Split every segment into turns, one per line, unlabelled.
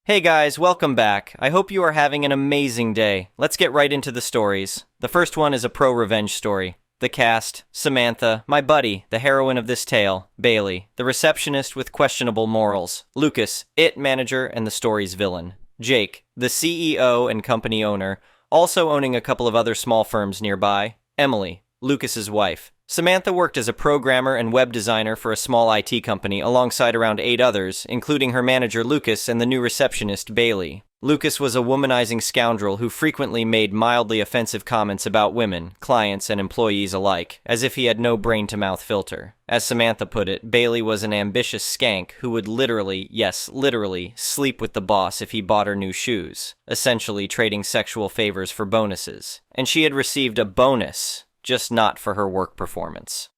Hey guys, welcome back. I hope you are having an amazing day. Let's get right into the stories. The first one is a pro-revenge story. The cast: Samantha, my buddy, the heroine of this tale; Bailey, the receptionist with questionable morals; Lucas, it manager and the story's villain; Jake, the CEO and company owner, also owning a couple of other small firms nearby; Emily, Lucas's wife. Samantha worked as a programmer and web designer for a small IT company alongside around 8 others, including her manager Lucas and the new receptionist Bailey. Lucas was a womanizing scoundrel who frequently made mildly offensive comments about women, clients, and employees alike, as if he had no brain-to-mouth filter. As Samantha put it, Bailey was an ambitious skank who would literally, yes, literally, sleep with the boss if he bought her new shoes, essentially trading sexual favors for bonuses. And she had received a bonus, just not for her work performance.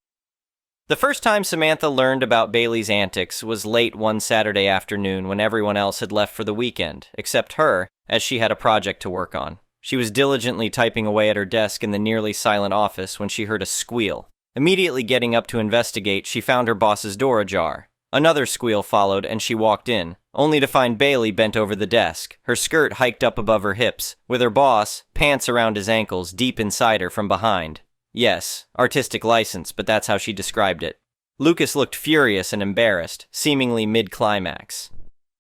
The first time Samantha learned about Bailey's antics was late one Saturday afternoon when everyone else had left for the weekend, except her, as she had a project to work on. She was diligently typing away at her desk in the nearly silent office when she heard a squeal. Immediately getting up to investigate, she found her boss's door ajar. Another squeal followed and she walked in, only to find Bailey bent over the desk, her skirt hiked up above her hips, with her boss, pants around his ankles, deep inside her from behind. Yes, artistic license, but that's how she described it. Lucas looked furious and embarrassed, seemingly mid-climax.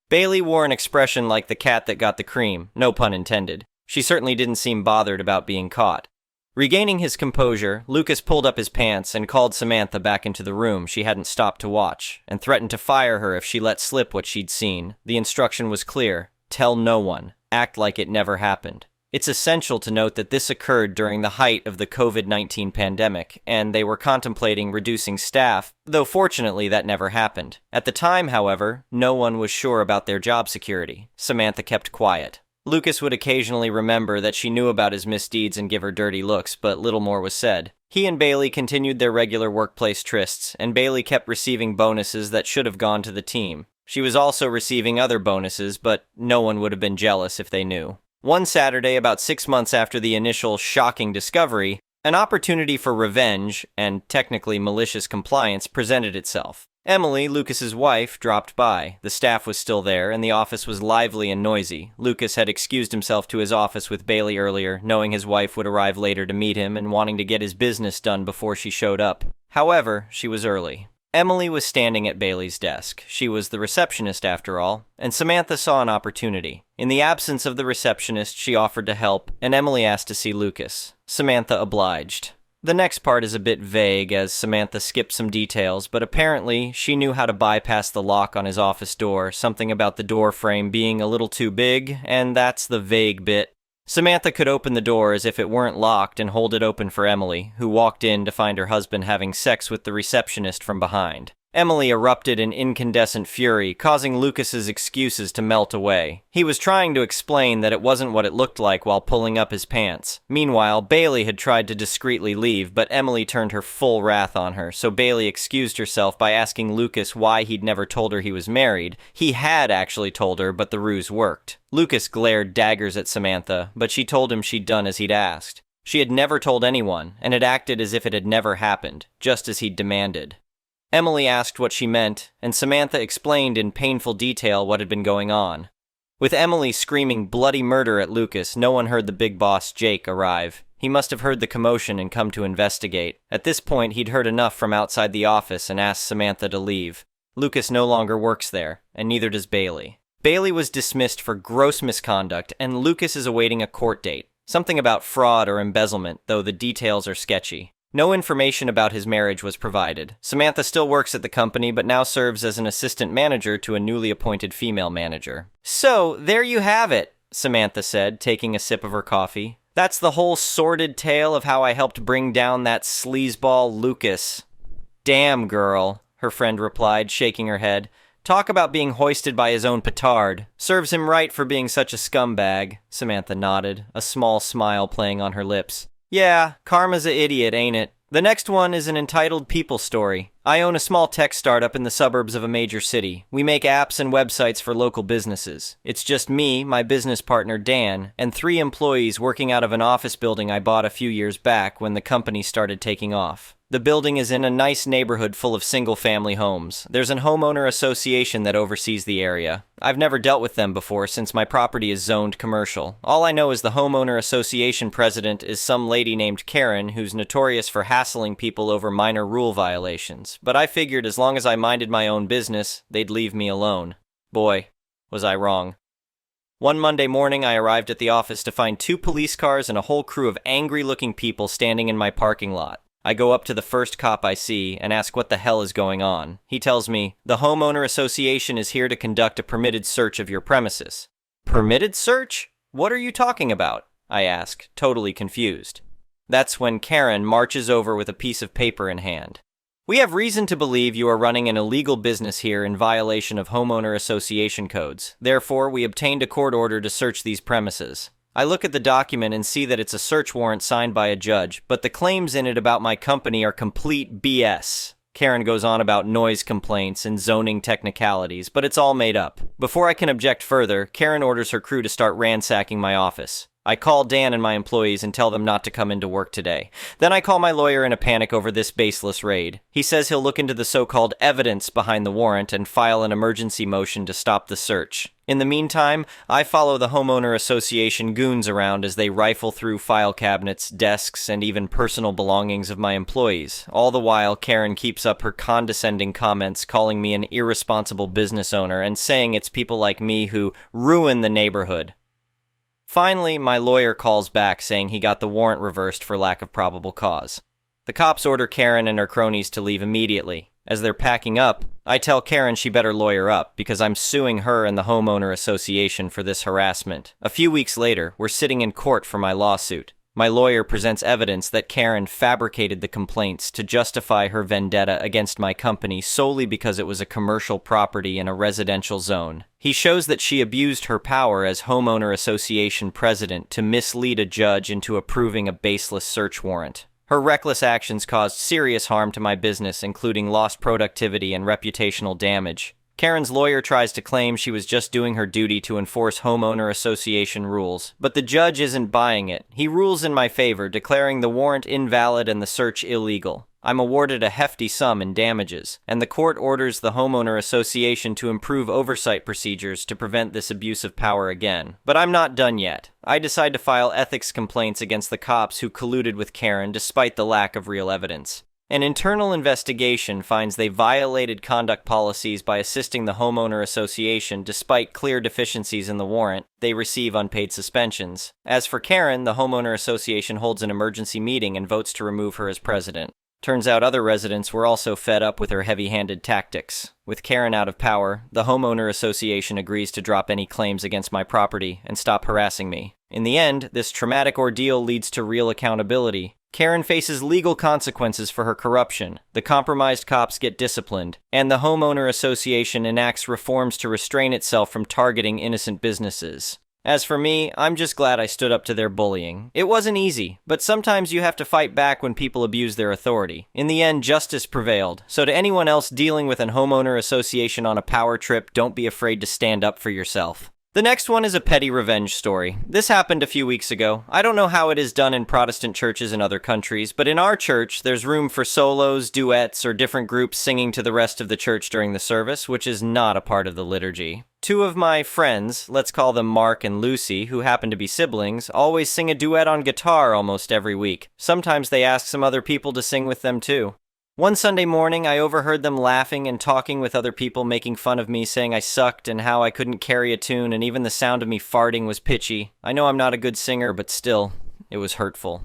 Bailey wore an expression like the cat that got the cream, no pun intended. She certainly didn't seem bothered about being caught. Regaining his composure, Lucas pulled up his pants and called Samantha back into the room she hadn't stopped to watch, and threatened to fire her if she let slip what she'd seen. The instruction was clear: tell no one. Act like it never happened. It's essential to note that this occurred during the height of the COVID-19 pandemic, and they were contemplating reducing staff, though fortunately that never happened. At the time, however, no one was sure about their job security. Samantha kept quiet. Lucas would occasionally remember that she knew about his misdeeds and give her dirty looks, but little more was said. He and Bailey continued their regular workplace trysts, and Bailey kept receiving bonuses that should have gone to the team. She was also receiving other bonuses, but no one would have been jealous if they knew. One Saturday, about 6 months after the initial shocking discovery, an opportunity for revenge, and technically malicious compliance, presented itself. Emily, Lucas's wife, dropped by. The staff was still there, and the office was lively and noisy. Lucas had excused himself to his office with Bailey earlier, knowing his wife would arrive later to meet him and wanting to get his business done before she showed up. However, she was early. Emily was standing at Bailey's desk. She was the receptionist after all, and Samantha saw an opportunity. In the absence of the receptionist, she offered to help, and Emily asked to see Lucas. Samantha obliged. The next part is a bit vague as Samantha skipped some details, but apparently she knew how to bypass the lock on his office door, something about the door frame being a little too big, and that's the vague bit. Samantha could open the door as if it weren't locked and hold it open for Emily, who walked in to find her husband having sex with the receptionist from behind. Emily erupted in incandescent fury, causing Lucas's excuses to melt away. He was trying to explain that it wasn't what it looked like while pulling up his pants. Meanwhile, Bailey had tried to discreetly leave, but Emily turned her full wrath on her, so Bailey excused herself by asking Lucas why he'd never told her he was married. He had actually told her, but the ruse worked. Lucas glared daggers at Samantha, but she told him she'd done as he'd asked. She had never told anyone, and had acted as if it had never happened, just as he'd demanded. Emily asked what she meant, and Samantha explained in painful detail what had been going on. With Emily screaming bloody murder at Lucas, no one heard the big boss, Jake, arrive. He must have heard the commotion and come to investigate. At this point, he'd heard enough from outside the office and asked Samantha to leave. Lucas no longer works there, and neither does Bailey. Bailey was dismissed for gross misconduct, and Lucas is awaiting a court date. Something about fraud or embezzlement, though the details are sketchy. No information about his marriage was provided. Samantha still works at the company, but now serves as an assistant manager to a newly appointed female manager. "So, there you have it," Samantha said, taking a sip of her coffee. "That's the whole sordid tale of how I helped bring down that sleazeball Lucas." "Damn, girl," her friend replied, shaking her head. "Talk about being hoisted by his own petard. Serves him right for being such a scumbag." Samantha nodded, a small smile playing on her lips. "Yeah, karma's a idiot, ain't it? The next one is an entitled people story. I own a small tech startup in the suburbs of a major city. We make apps and websites for local businesses. It's just me, my business partner Dan, and 3 employees working out of an office building I bought a few years back when the company started taking off. The building is in a nice neighborhood full of single-family homes. There's an homeowner association that oversees the area. I've never dealt with them before since my property is zoned commercial. All I know is the homeowner association president is some lady named Karen who's notorious for hassling people over minor rule violations. But I figured as long as I minded my own business, they'd leave me alone. Boy, was I wrong. One Monday morning, I arrived at the office to find 2 police cars and a whole crew of angry-looking people standing in my parking lot. I go up to the first cop I see and ask what the hell is going on. He tells me, "The homeowner association is here to conduct a permitted search of your premises." Permitted search? What are you talking about? I ask, totally confused. That's when Karen marches over with a piece of paper in hand. "We have reason to believe you are running an illegal business here in violation of homeowner association codes. Therefore, we obtained a court order to search these premises." I look at the document and see that it's a search warrant signed by a judge, but the claims in it about my company are complete BS. Karen goes on about noise complaints and zoning technicalities, but it's all made up. Before I can object further, Karen orders her crew to start ransacking my office. I call Dan and my employees and tell them not to come into work today. Then I call my lawyer in a panic over this baseless raid. He says he'll look into the so-called evidence behind the warrant and file an emergency motion to stop the search. In the meantime, I follow the homeowner association goons around as they rifle through file cabinets, desks, and even personal belongings of my employees. All the while, Karen keeps up her condescending comments, calling me an irresponsible business owner and saying it's people like me who ruin the neighborhood. Finally, my lawyer calls back saying he got the warrant reversed for lack of probable cause. The cops order Karen and her cronies to leave immediately. As they're packing up, I tell Karen she better lawyer up because I'm suing her and the homeowner association for this harassment. A few weeks later, we're sitting in court for my lawsuit. My lawyer presents evidence that Karen fabricated the complaints to justify her vendetta against my company solely because it was a commercial property in a residential zone. He shows that she abused her power as homeowner association president to mislead a judge into approving a baseless search warrant. Her reckless actions caused serious harm to my business, including lost productivity and reputational damage. Karen's lawyer tries to claim she was just doing her duty to enforce homeowner association rules, but the judge isn't buying it. He rules in my favor, declaring the warrant invalid and the search illegal. I'm awarded a hefty sum in damages, and the court orders the homeowner association to improve oversight procedures to prevent this abuse of power again. But I'm not done yet. I decide to file ethics complaints against the cops who colluded with Karen despite the lack of real evidence. An internal investigation finds they violated conduct policies by assisting the homeowner association despite clear deficiencies in the warrant. They receive unpaid suspensions. As for Karen, the homeowner association holds an emergency meeting and votes to remove her as president. Turns out other residents were also fed up with her heavy-handed tactics. With Karen out of power, the homeowner association agrees to drop any claims against my property and stop harassing me. In the end, this traumatic ordeal leads to real accountability. Karen faces legal consequences for her corruption, the compromised cops get disciplined, and the homeowner association enacts reforms to restrain itself from targeting innocent businesses. As for me, I'm just glad I stood up to their bullying. It wasn't easy, but sometimes you have to fight back when people abuse their authority. In the end, justice prevailed, so to anyone else dealing with an homeowner association on a power trip, don't be afraid to stand up for yourself. The next one is a petty revenge story. This happened a few weeks ago. I don't know how it is done in Protestant churches in other countries, but in our church, there's room for solos, duets, or different groups singing to the rest of the church during the service, which is not a part of the liturgy. 2 of my friends, let's call them Mark and Lucy, who happen to be siblings, always sing a duet on guitar almost every week. Sometimes they ask some other people to sing with them too. One Sunday morning, I overheard them laughing and talking with other people, making fun of me, saying I sucked and how I couldn't carry a tune, and even the sound of me farting was pitchy. I know I'm not a good singer, but still, it was hurtful.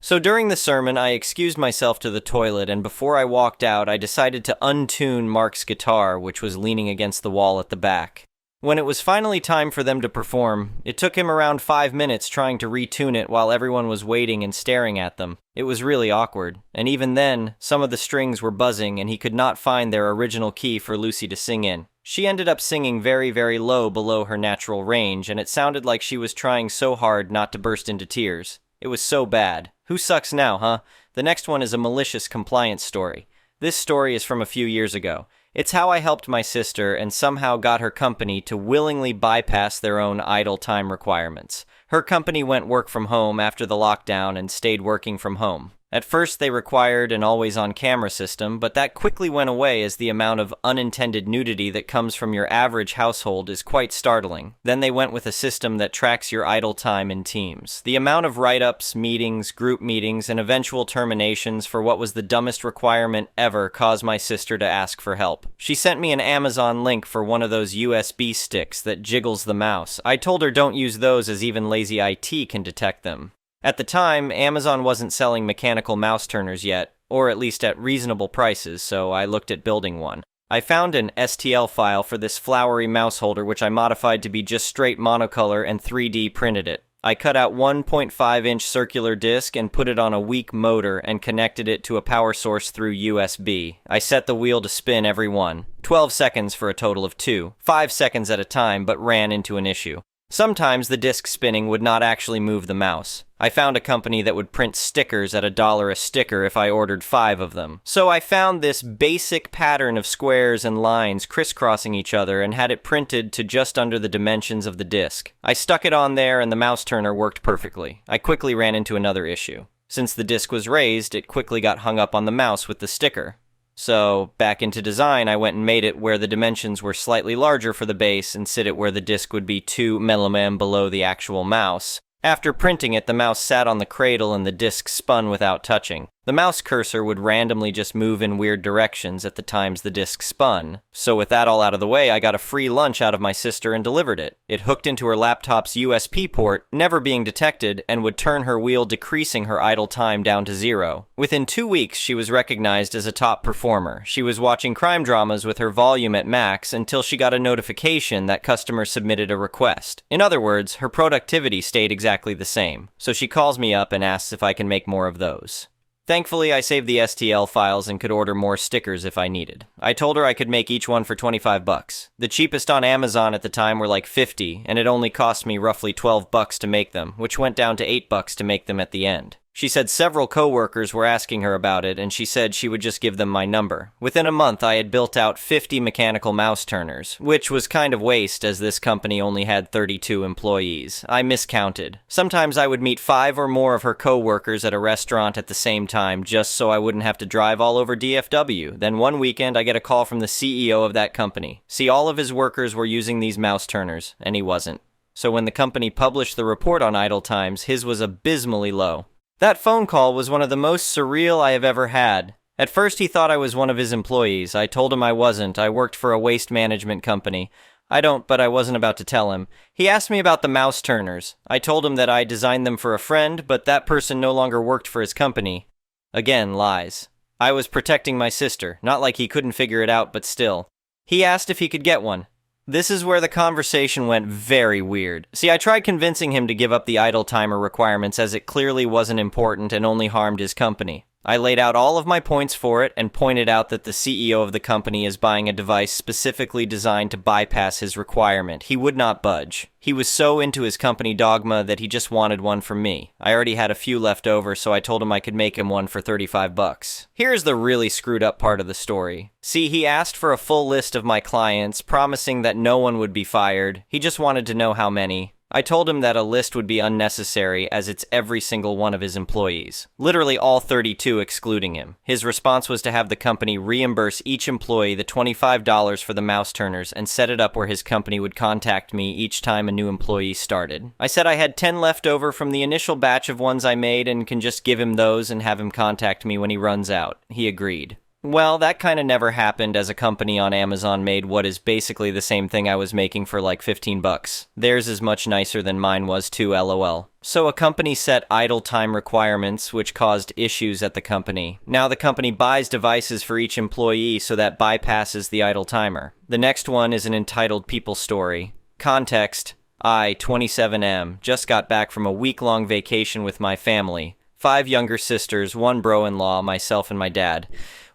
So during the sermon, I excused myself to the toilet, and before I walked out, I decided to untune Mark's guitar, which was leaning against the wall at the back. When it was finally time for them to perform, it took him around 5 minutes trying to retune it while everyone was waiting and staring at them. It was really awkward, and even then, some of the strings were buzzing and he could not find their original key for Lucy to sing in. She ended up singing very, very low below her natural range, and it sounded like she was trying so hard not to burst into tears. It was so bad. Who sucks now, huh? The next one is a malicious compliance story. This story is from a few years ago. It's how I helped my sister and somehow got her company to willingly bypass their own idle time requirements. Her company went work from home after the lockdown and stayed working from home. At first, they required an always-on camera system, but that quickly went away as the amount of unintended nudity that comes from your average household is quite startling. Then they went with a system that tracks your idle time in teams. The amount of write-ups, meetings, group meetings, and eventual terminations for what was the dumbest requirement ever caused my sister to ask for help. She sent me an Amazon link for one of those USB sticks that jiggles the mouse. I told her don't use those as even lazy IT can detect them. At the time, Amazon wasn't selling mechanical mouse turners yet, or at least at reasonable prices, so I looked at building one. I found an STL file for this flowery mouse holder which I modified to be just straight monocolor and 3D printed it. I cut out 1.5-inch circular disc and put it on a weak motor and connected it to a power source through USB. I set the wheel to spin every 12 seconds for a total of 5 seconds at a time, but ran into an issue. Sometimes the disc spinning would not actually move the mouse. I found a company that would print stickers at $1 a sticker if I ordered 5 of them. So I found this basic pattern of squares and lines crisscrossing each other and had it printed to just under the dimensions of the disc. I stuck it on there and the mouse turner worked perfectly. I quickly ran into another issue. Since the disc was raised, it quickly got hung up on the mouse with the sticker. So, back into design, I went and made it where the dimensions were slightly larger for the base and sit it where the disc would be 2 mm below the actual mouse. After printing it, the mouse sat on the cradle and the disc spun without touching. The mouse cursor would randomly just move in weird directions at the times the disc spun. So with that all out of the way, I got a free lunch out of my sister and delivered it. It hooked into her laptop's USB port, never being detected, and would turn her wheel, decreasing her idle time down to 0. Within 2 weeks, she was recognized as a top performer. She was watching crime dramas with her volume at max until she got a notification that customers submitted a request. In other words, her productivity stayed exactly the same. So she calls me up and asks if I can make more of those. Thankfully, I saved the STL files and could order more stickers if I needed. I told her I could make each one for $25. The cheapest on Amazon at the time were like $50, and it only cost me roughly $12 to make them, which went down to $8 to make them at the end. She said several coworkers were asking her about it, and she said she would just give them my number. Within a month, I had built out 50 mechanical mouse turners, which was kind of waste as this company only had 32 employees. I miscounted. Sometimes I would meet 5 or more of her coworkers at a restaurant at the same time just so I wouldn't have to drive all over DFW. Then one weekend, I get a call from the CEO of that company. See, all of his workers were using these mouse turners, and he wasn't. So when the company published the report on idle times, his was abysmally low. That phone call was one of the most surreal I have ever had. At first he thought I was one of his employees. I told him I wasn't. I worked for a waste management company. But I wasn't about to tell him. He asked me about the mouse turners. I told him that I designed them for a friend, but that person no longer worked for his company. Again, lies. I was protecting my sister. Not like he couldn't figure it out, but still. He asked if he could get one. This is where the conversation went very weird. See, I tried convincing him to give up the idle timer requirements as it clearly wasn't important and only harmed his company. I laid out all of my points for it and pointed out that the CEO of the company is buying a device specifically designed to bypass his requirement. He would not budge. He was so into his company dogma that he just wanted one from me. I already had a few left over, so I told him I could make him one for $35. Here's the really screwed up part of the story. See, he asked for a full list of my clients, promising that no one would be fired. He just wanted to know how many. I told him that a list would be unnecessary as it's every single one of his employees. Literally all 32 excluding him. His response was to have the company reimburse each employee the $25 for the mouse turners and set it up where his company would contact me each time a new employee started. I said I had 10 left over from the initial batch of ones I made and can just give him those and have him contact me when he runs out. He agreed. Well, that kind of never happened as a company on Amazon made what is basically the same thing I was making for like $15. Theirs is much nicer than mine was too, lol. So a company set idle time requirements which caused issues at the company. Now the company buys devices for each employee so that bypasses the idle timer. The next one is an entitled people story. Context: I, 27M, just got back from a week-long vacation with my family. 5 younger sisters, 1 bro-in-law, myself and my dad.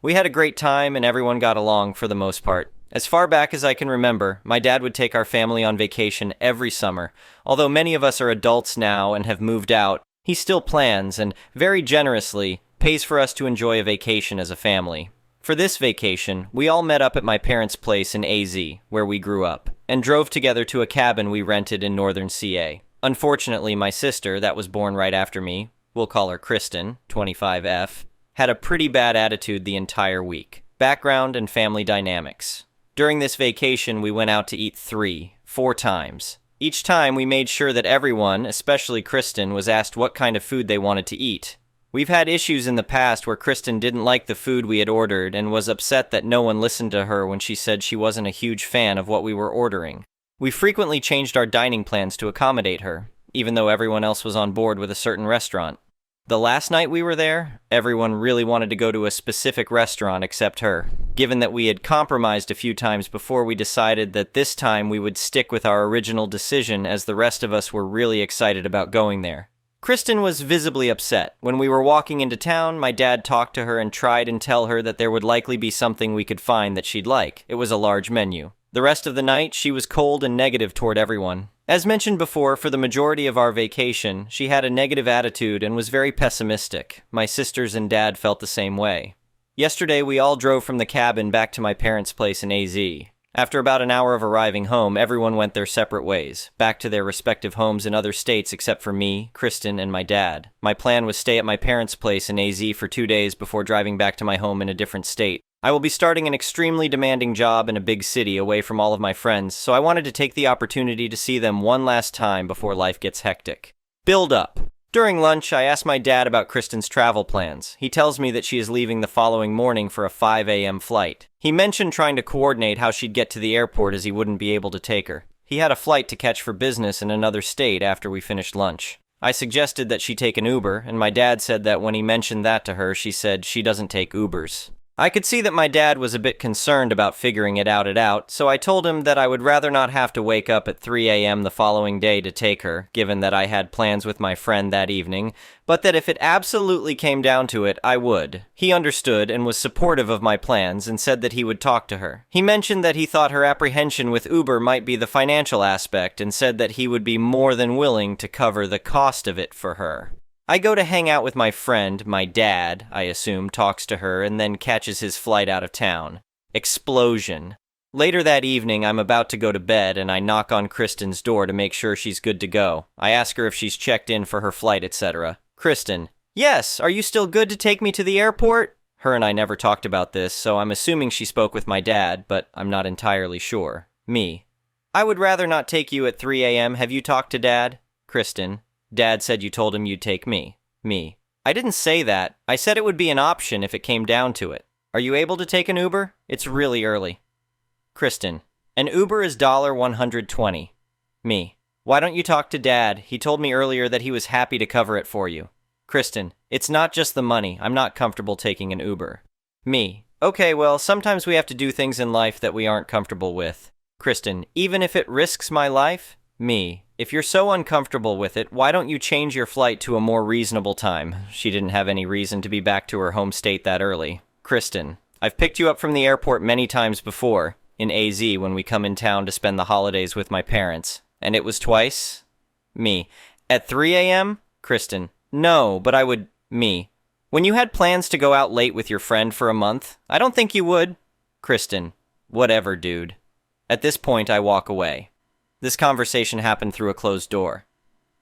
We had a great time and everyone got along for the most part. As far back as I can remember, my dad would take our family on vacation every summer. Although many of us are adults now and have moved out, he still plans and, very generously, pays for us to enjoy a vacation as a family. For this vacation, we all met up at my parents' place in AZ, where we grew up, and drove together to a cabin we rented in northern CA. Unfortunately, my sister, that was born right after me, we'll call her Kristen, 25F, had a pretty bad attitude the entire week. Background and family dynamics. During this vacation, we went out to eat 4 times. Each time, we made sure that everyone, especially Kristen, was asked what kind of food they wanted to eat. We've had issues in the past where Kristen didn't like the food we had ordered and was upset that no one listened to her when she said she wasn't a huge fan of what we were ordering. We frequently changed our dining plans to accommodate her, even though everyone else was on board with a certain restaurant. The last night we were there, everyone really wanted to go to a specific restaurant except her, given that we had compromised a few times before we decided that this time we would stick with our original decision as the rest of us were really excited about going there. Kristen was visibly upset. When we were walking into town, my dad talked to her and tried and tell her that there would likely be something we could find that she'd like. It was a large menu. The rest of the night, she was cold and negative toward everyone. As mentioned before, for the majority of our vacation, she had a negative attitude and was very pessimistic. My sisters and dad felt the same way. Yesterday, we all drove from the cabin back to my parents' place in AZ. After about an hour of arriving home, everyone went their separate ways, back to their respective homes in other states except for me, Kristen, and my dad. My plan was stay at my parents' place in AZ for 2 days before driving back to my home in a different state. I will be starting an extremely demanding job in a big city away from all of my friends, so I wanted to take the opportunity to see them one last time before life gets hectic. Build up. During lunch, I asked my dad about Kristen's travel plans. He tells me that she is leaving the following morning for a 5 a.m. flight. He mentioned trying to coordinate how she'd get to the airport as he wouldn't be able to take her. He had a flight to catch for business in another state after we finished lunch. I suggested that she take an Uber, and my dad said that when he mentioned that to her, she said she doesn't take Ubers. I could see that my dad was a bit concerned about figuring it out, so I told him that I would rather not have to wake up at 3 a.m. the following day to take her, given that I had plans with my friend that evening, but that if it absolutely came down to it, I would. He understood and was supportive of my plans and said that he would talk to her. He mentioned that he thought her apprehension with Uber might be the financial aspect and said that he would be more than willing to cover the cost of it for her. I go to hang out with my friend, my dad, I assume, talks to her, and then catches his flight out of town. Explosion. Later that evening, I'm about to go to bed, and I knock on Kristen's door to make sure she's good to go. I ask her if she's checked in for her flight, etc. Kristen: yes, are you still good to take me to the airport? Her and I never talked about this, so I'm assuming she spoke with my dad, but I'm not entirely sure. Me: I would rather not take you at 3 a.m. Have you talked to Dad? Kristen: Dad said you told him you'd take me. Me: I didn't say that. I said it would be an option if it came down to it. Are you able to take an Uber? It's really early. Kristen: an Uber is $120. Me: why don't you talk to Dad? He told me earlier that he was happy to cover it for you. Kristen: it's not just the money. I'm not comfortable taking an Uber. Me: okay, well, sometimes we have to do things in life that we aren't comfortable with. Kristen: even if it risks my life? Me: if you're so uncomfortable with it, why don't you change your flight to a more reasonable time? She didn't have any reason to be back to her home state that early. Kristen: I've picked you up from the airport many times before, in AZ when we come in town to spend the holidays with my parents. And it was twice? Me: at 3 a.m.? Kristen: no, but I would... Me: when you had plans to go out late with your friend for a month? I don't think you would. Kristen: whatever, dude. At this point, I walk away. This conversation happened through a closed door.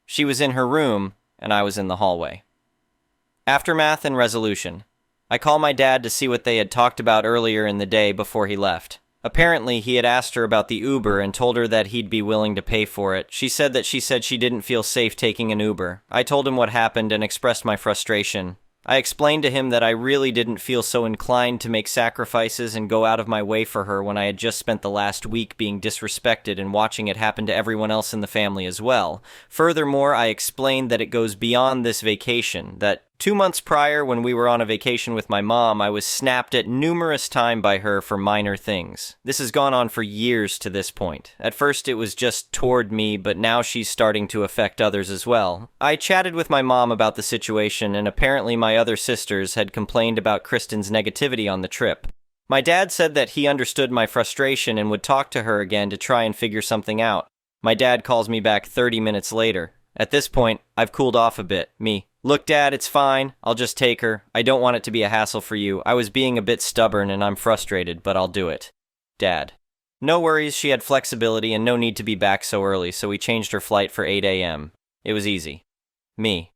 She was in her room, and I was in the hallway. Aftermath and resolution. I call my dad to see what they had talked about earlier in the day before he left. Apparently, he had asked her about the Uber and told her that he'd be willing to pay for it. She said she didn't feel safe taking an Uber. I told him what happened and expressed my frustration. I explained to him that I really didn't feel so inclined to make sacrifices and go out of my way for her when I had just spent the last week being disrespected and watching it happen to everyone else in the family as well. Furthermore, I explained that it goes beyond this vacation, that 2 months prior, when we were on a vacation with my mom, I was snapped at numerous times by her for minor things. This has gone on for years to this point. At first it was just toward me, but now she's starting to affect others as well. I chatted with my mom about the situation, and apparently my other sisters had complained about Kristen's negativity on the trip. My dad said that he understood my frustration and would talk to her again to try and figure something out. My dad calls me back 30 minutes later. At this point, I've cooled off a bit. Me: Look, Dad, it's fine. I'll just take her. I don't want it to be a hassle for you. I was being a bit stubborn and I'm frustrated, but I'll do it. Dad. No worries, she had flexibility and no need to be back so early, so we changed her flight for 8 a.m. It was easy. Me.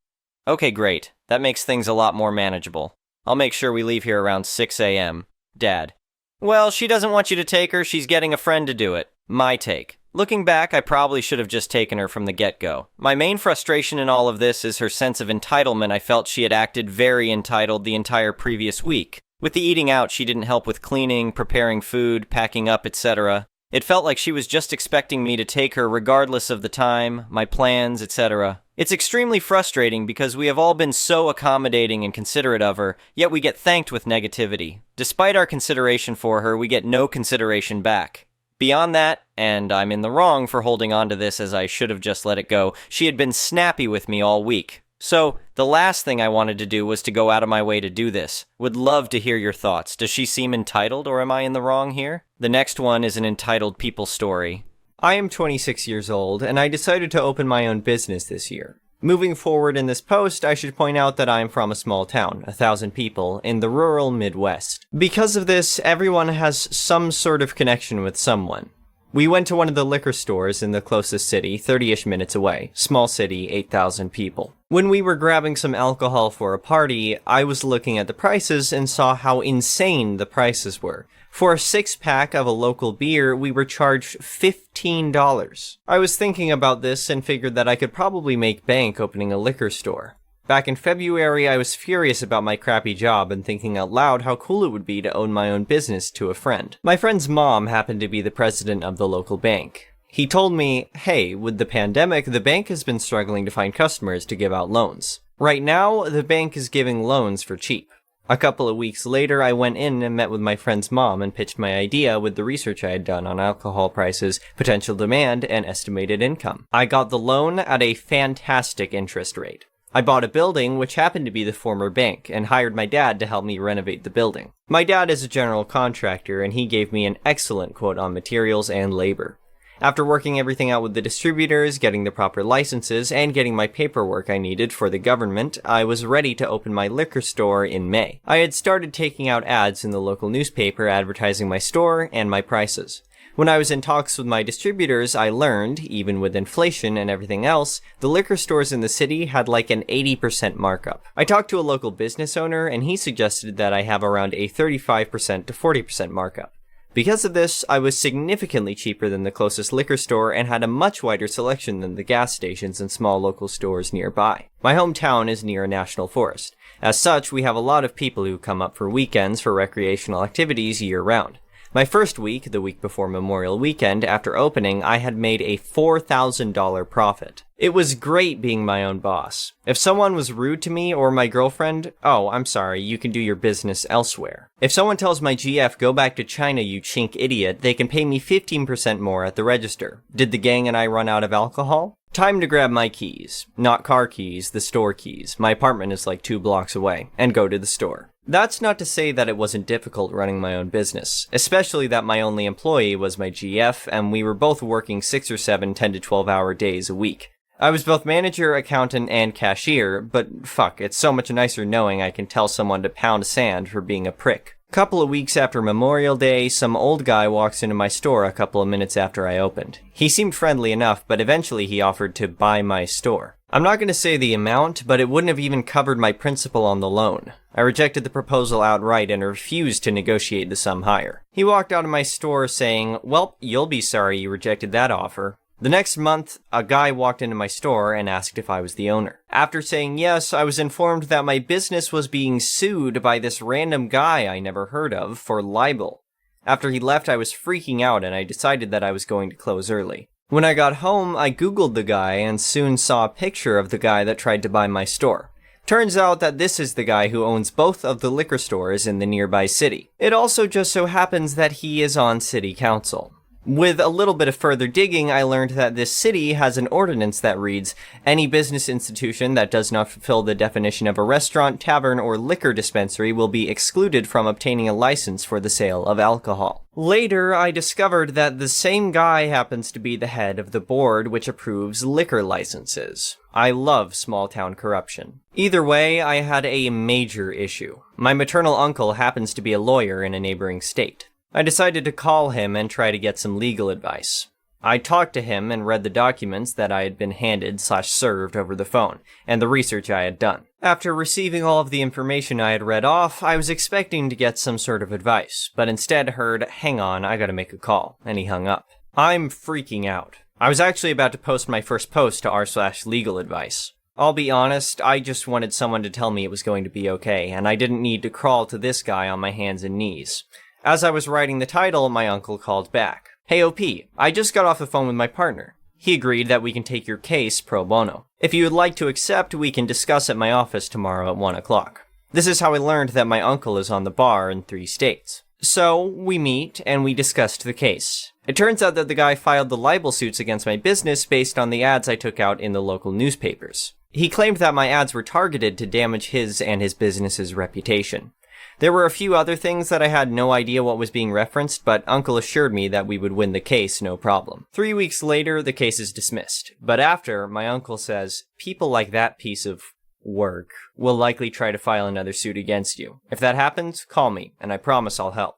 Okay, great. That makes things a lot more manageable. I'll make sure we leave here around 6 a.m. Dad. Well, she doesn't want you to take her, she's getting a friend to do it. My take. Looking back, I probably should have just taken her from the get-go. My main frustration in all of this is her sense of entitlement. I felt she had acted very entitled the entire previous week. With the eating out, she didn't help with cleaning, preparing food, packing up, etc. It felt like she was just expecting me to take her regardless of the time, my plans, etc. It's extremely frustrating because we have all been so accommodating and considerate of her, yet we get thanked with negativity. Despite our consideration for her, we get no consideration back. Beyond that, and I'm in the wrong for holding on to this as I should have just let it go, she had been snappy with me all week. So, the last thing I wanted to do was to go out of my way to do this. Would love to hear your thoughts. Does she seem entitled, or am I in the wrong here? The next one is an entitled people story.
I am 26 years old, and I decided to open my own business this year. Moving forward in this post, I should point out that I am from a small town, 1,000 people, in the rural Midwest. Because of this, everyone has some sort of connection with someone. We went to one of the liquor stores in the closest city, 30-ish minutes away. Small city, 8,000 people. When we were grabbing some alcohol for a party, I was looking at the prices and saw how insane the prices were. For a 6-pack of a local beer, we were charged $15. I was thinking about this and figured that I could probably make bank opening a liquor store. Back in February, I was furious about my crappy job and thinking out loud how cool it would be to own my own business to a friend. My friend's mom happened to be the president of the local bank. He told me, hey, with the pandemic, the bank has been struggling to find customers to give out loans. Right now, the bank is giving loans for cheap. A couple of weeks later, I went in and met with my friend's mom and pitched my idea with the research I had done on alcohol prices, potential demand, and estimated income. I got the loan at a fantastic interest rate. I bought a building, which happened to be the former bank, and hired my dad to help me renovate the building. My dad is a general contractor, and he gave me an excellent quote on materials and labor. After working everything out with the distributors, getting the proper licenses, and getting my paperwork I needed for the government, I was ready to open my liquor store in May. I had started taking out ads in the local newspaper advertising my store and my prices. When I was in talks with my distributors, I learned, even with inflation and everything else, the liquor stores in the city had like an 80% markup. I talked to a local business owner, and he suggested that I have around a 35% to 40% markup. Because of this, I was significantly cheaper than the closest liquor store and had a much wider selection than the gas stations and small local stores nearby. My hometown is near a national forest. As such, we have a lot of people who come up for weekends for recreational activities year-round. My first week, the week before Memorial Weekend, after opening, I had made a $4,000 profit. It was great being my own boss. If someone was rude to me or my girlfriend, oh, I'm sorry, you can do your business elsewhere. If someone tells my GF, go back to China, you chink idiot, they can pay me 15% more at the register. Did the gang and I run out of alcohol? Time to grab my keys. Not car keys, the store keys. My apartment is like 2 blocks away. And go to the store. That's not to say that it wasn't difficult running my own business, especially that my only employee was my GF, and we were both working 6 or 7 10 to 12 hour days a week. I was both manager, accountant, and cashier, but fuck, it's so much nicer knowing I can tell someone to pound sand for being a prick. Couple of weeks after Memorial Day, some old guy walks into my store a couple of minutes after I opened. He seemed friendly enough, but eventually he offered to buy my store. I'm not going to say the amount, but it wouldn't have even covered my principal on the loan. I rejected the proposal outright and refused to negotiate the sum higher. He walked out of my store saying, well, you'll be sorry you rejected that offer. The next month, a guy walked into my store and asked if I was the owner. After saying yes, I was informed that my business was being sued by this random guy I never heard of for libel. After he left, I was freaking out and I decided that I was going to close early. When I got home, I googled the guy and soon saw a picture of the guy that tried to buy my store. Turns out that this is the guy who owns both of the liquor stores in the nearby city. It also just so happens that he is on city council. With a little bit of further digging, I learned that this city has an ordinance that reads, any business institution that does not fulfill the definition of a restaurant, tavern, or liquor dispensary will be excluded from obtaining a license for the sale of alcohol. Later, I discovered that the same guy happens to be the head of the board which approves liquor licenses. I love small-town corruption. Either way, I had a major issue. My maternal uncle happens to be a lawyer in a neighboring state. I decided to call him and try to get some legal advice. I talked to him and read the documents that I had been handed/served over the phone, and the research I had done. After receiving all of the information I had read off, I was expecting to get some sort of advice, but instead heard, hang on, I gotta make a call, and he hung up. I'm freaking out. I was actually about to post my first post to r/legal advice. I'll be honest, I just wanted someone to tell me it was going to be okay, and I didn't need to crawl to this guy on my hands and knees. As I was writing the title, my uncle called back. Hey OP, I just got off the phone with my partner. He agreed that we can take your case pro bono. If you would like to accept, we can discuss at my office tomorrow at 1 o'clock. This is how I learned that my uncle is on the bar in 3 states. So, we meet, and we discussed the case. It turns out that the guy filed the libel suits against my business based on the ads I took out in the local newspapers. He claimed that my ads were targeted to damage his and his business's reputation. There were a few other things that I had no idea what was being referenced, but Uncle assured me that we would win the case no problem. 3 weeks later, the case is dismissed. But after, my uncle says, people like that piece of work will likely try to file another suit against you. If that happens, call me, and I promise I'll help.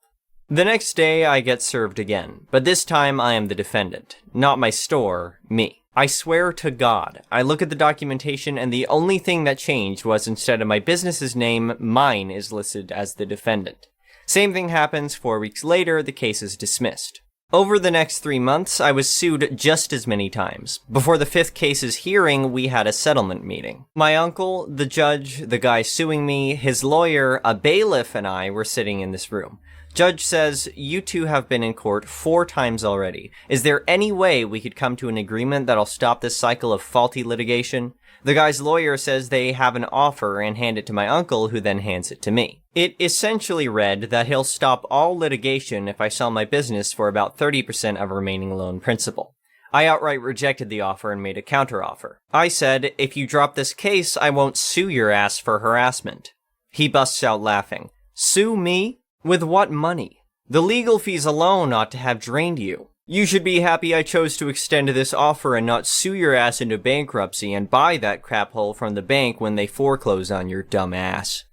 The next day, I get served again, but this time I am the defendant. Not my store, me. I swear to God, I look at the documentation and the only thing that changed was instead of my business's name, mine is listed as the defendant. Same thing happens 4 weeks later, the case is dismissed. Over the next 3 months, I was sued just as many times. Before the 5th case's hearing, we had a settlement meeting. My uncle, the judge, the guy suing me, his lawyer, a bailiff, and I were sitting in this room. Judge says, you two have been in court 4 times already. Is there any way we could come to an agreement that'll stop this cycle of faulty litigation? The guy's lawyer says they have an offer and hand it to my uncle, who then hands it to me. It essentially read that he'll stop all litigation if I sell my business for about 30% of remaining loan principal. I outright rejected the offer and made a counteroffer. I said, if you drop this case, I won't sue your ass for harassment. He busts out laughing. Sue me? With what money? The legal fees alone ought to have drained you. You should be happy I chose to extend this offer and not sue your ass into bankruptcy and buy that crap hole from the bank when they foreclose on your dumb ass.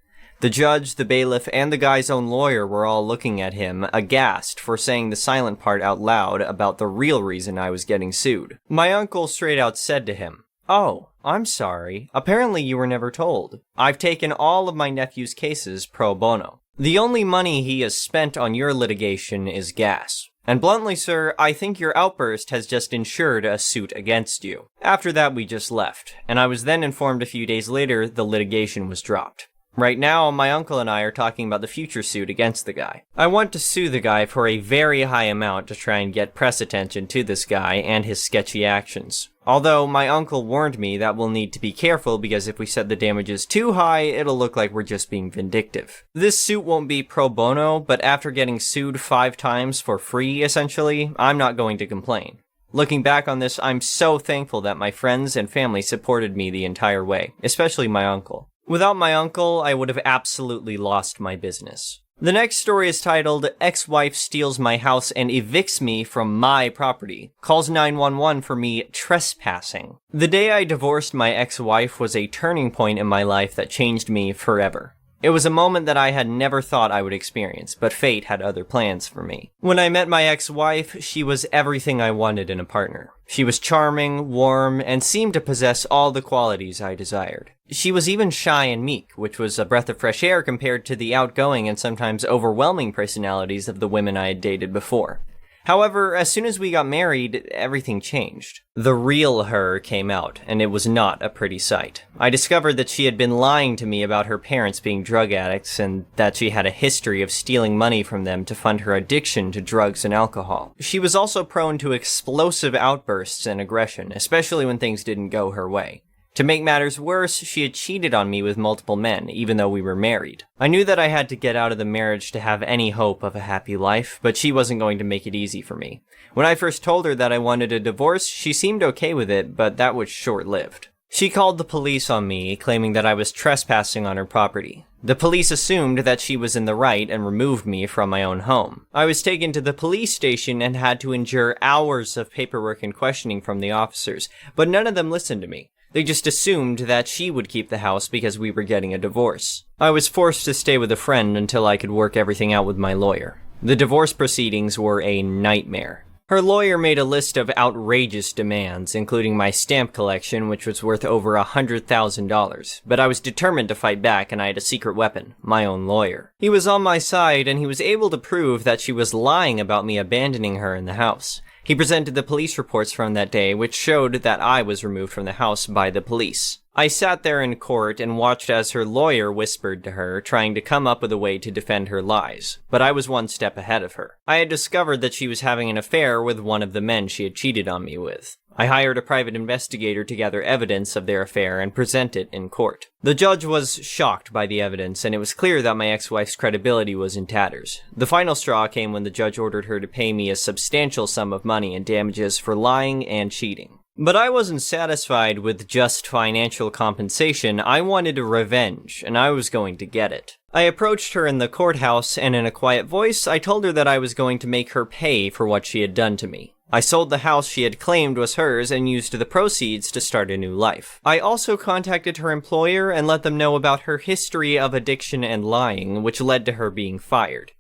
The judge, the bailiff, and the guy's own lawyer were all looking at him, aghast for saying the silent part out loud about the real reason I was getting sued. My uncle straight out said to him, "Oh, I'm sorry. Apparently you were never told. I've taken all of my nephew's cases pro bono. The only money he has spent on your litigation is gas. And bluntly, sir, I think your outburst has just insured a suit against you." After that, we just left, and I was then informed a few days later the litigation was dropped. Right now, my uncle and I are talking about the future suit against the guy. I want to sue the guy for a very high amount to try and get press attention to this guy and his sketchy actions. Although, my uncle warned me that we'll need to be careful because if we set the damages too high, it'll look like we're just being vindictive. This suit won't be pro bono, but after getting sued 5 times for free, essentially, I'm not going to complain. Looking back on this, I'm so thankful that my friends and family supported me the entire way, especially my uncle. Without my uncle, I would have absolutely lost my business. The next story is titled, Ex-Wife Steals My House and Evicts Me from My Property. Calls 911 for me trespassing. The day I divorced my ex-wife was a turning point in my life that changed me forever. It was a moment that I had never thought I would experience, but fate had other plans for me. When I met my ex-wife, she was everything I wanted in a partner. She was charming, warm, and seemed to possess all the qualities I desired. She was even shy and meek, which was a breath of fresh air compared to the outgoing and sometimes overwhelming personalities of the women I had dated before. However, as soon as we got married, everything changed. The real her came out, and it was not a pretty sight. I discovered that she had been lying to me about her parents being drug addicts, and that she had a history of stealing money from them to fund her addiction to drugs and alcohol. She was also prone to explosive outbursts and aggression, especially when things didn't go her way. To make matters worse, she had cheated on me with multiple men, even though we were married. I knew that I had to get out of the marriage to have any hope of a happy life, but she wasn't going to make it easy for me. When I first told her that I wanted a divorce, she seemed okay with it, but that was short-lived. She called the police on me, claiming that I was trespassing on her property. The police assumed that she was in the right and removed me from my own home. I was taken to the police station and had to endure hours of paperwork and questioning from the officers, but none of them listened to me. They just assumed that she would keep the house because we were getting a divorce. I was forced to stay with a friend until I could work everything out with my lawyer. The divorce proceedings were a nightmare. Her lawyer made a list of outrageous demands, including my stamp collection, which was worth over $100,000. But I was determined to fight back, and I had a secret weapon, my own lawyer. He was on my side, and he was able to prove that she was lying about me abandoning her in the house. He presented the police reports from that day, which showed that I was removed from the house by the police. I sat there in court and watched as her lawyer whispered to her, trying to come up with a way to defend her lies. But I was one step ahead of her. I had discovered that she was having an affair with one of the men she had cheated on me with. I hired a private investigator to gather evidence of their affair and present it in court. The judge was shocked by the evidence, and it was clear that my ex-wife's credibility was in tatters. The final straw came when the judge ordered her to pay me a substantial sum of money in damages for lying and cheating. But I wasn't satisfied with just financial compensation. I wanted revenge, and I was going to get it. I approached her in the courthouse, and in a quiet voice, I told her that I was going to make her pay for what she had done to me. I sold the house she had claimed was hers and used the proceeds to start a new life. I also contacted her employer and let them know about her history of addiction and lying, which led to her being fired.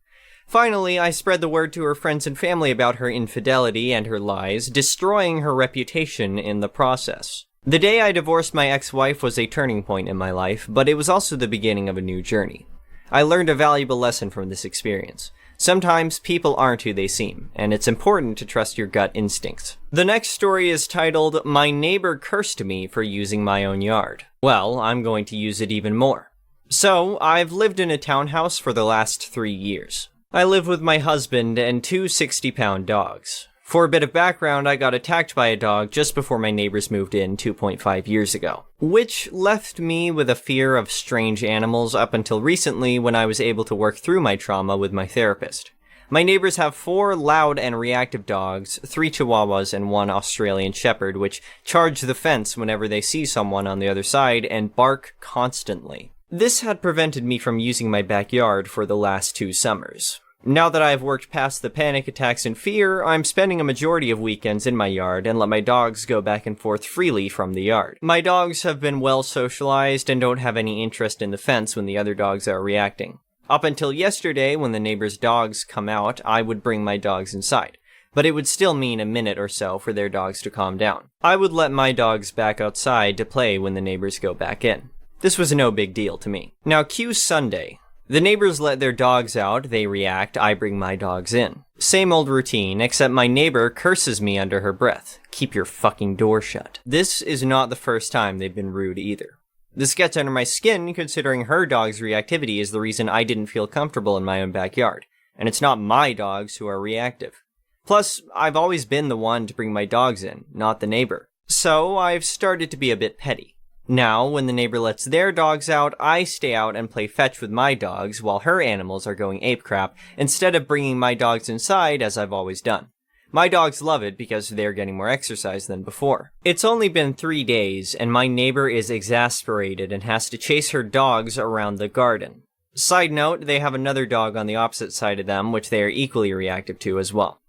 Finally, I spread the word to her friends and family about her infidelity and her lies, destroying her reputation in the process. The day I divorced my ex-wife was a turning point in my life, but it was also the beginning of a new journey. I learned a valuable lesson from this experience. Sometimes people aren't who they seem, and it's important to trust your gut instincts. The next story is titled, "My Neighbor Cursed Me for Using My Own Yard." Well, I'm going to use it even more. So, I've lived in a townhouse for the last 3 years. I live with my husband and 2 60-pound dogs. For a bit of background, I got attacked by a dog just before my neighbors moved in 2.5 years ago, which left me with a fear of strange animals up until recently when I was able to work through my trauma with my therapist. My neighbors have 4 loud and reactive dogs, 3 Chihuahuas and 1 Australian Shepherd, which charge the fence whenever they see someone on the other side and bark constantly. This had prevented me from using my backyard for the last 2 summers. Now that I have worked past the panic attacks and fear, I'm spending a majority of weekends in my yard and let my dogs go back and forth freely from the yard. My dogs have been well socialized and don't have any interest in the fence when the other dogs are reacting. Up until yesterday, when the neighbors' dogs come out, I would bring my dogs inside. But it would still mean a minute or so for their dogs to calm down. I would let my dogs back outside to play when the neighbors go back in. This was no big deal to me. Now cue Sunday. The neighbors let their dogs out, they react, I bring my dogs in. Same old routine, except my neighbor curses me under her breath. Keep your fucking door shut. This is not the first time they've been rude either. This gets under my skin, considering her dog's reactivity is the reason I didn't feel comfortable in my own backyard. And it's not my dogs who are reactive. Plus, I've always been the one to bring my dogs in, not the neighbor. So, I've started to be a bit petty. Now, when the neighbor lets their dogs out, I stay out and play fetch with my dogs while her animals are going ape crap, instead of bringing my dogs inside as I've always done. My dogs love it because they're getting more exercise than before. It's only been 3 days, and my neighbor is exasperated and has to chase her dogs around the garden. Side note, they have another dog on the opposite side of them, which they are equally reactive to as well.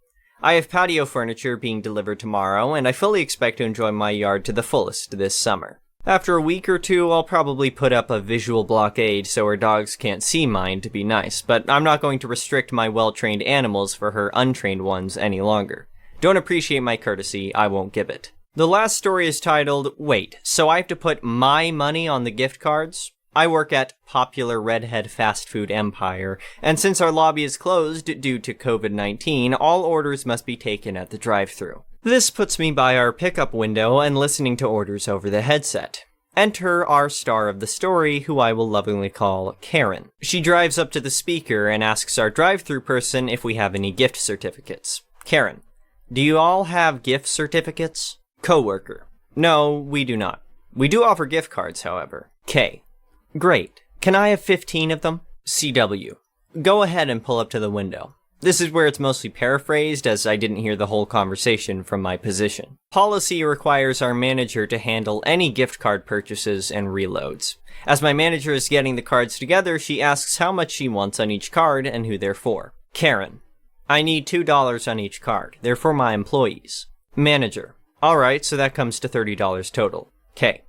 I have patio furniture being delivered tomorrow, and I fully expect to enjoy my yard to the fullest this summer. After a week or 2, I'll probably put up a visual blockade so her dogs can't see mine to be nice, but I'm not going to restrict my well-trained animals for her untrained ones any longer. Don't appreciate my courtesy, I won't give it. The last story is titled, "Wait, so I have to put my money on the gift cards?" I work at popular redhead fast food empire, and since our lobby is closed due to COVID-19, all orders must be taken at the drive-thru. This puts me by our pickup window and listening to orders over the headset. Enter our star of the story, who I will lovingly call Karen. She drives up to the speaker and asks our drive-thru person if we have any gift certificates. Karen: "Do you all have gift certificates?" Coworker: "No, we do not. We do offer gift cards, however. K. Great. Can I have 15 of them? CW. Go ahead and pull up to the window. This is where it's mostly paraphrased, as I didn't hear the whole conversation from my position. Policy requires our manager to handle any gift card purchases and reloads. As my manager is getting the cards together, she asks how much she wants on each card and who they're for. Karen. I need $2 on each card. They're for my employees. Manager. Alright, so that comes to $30 total. K.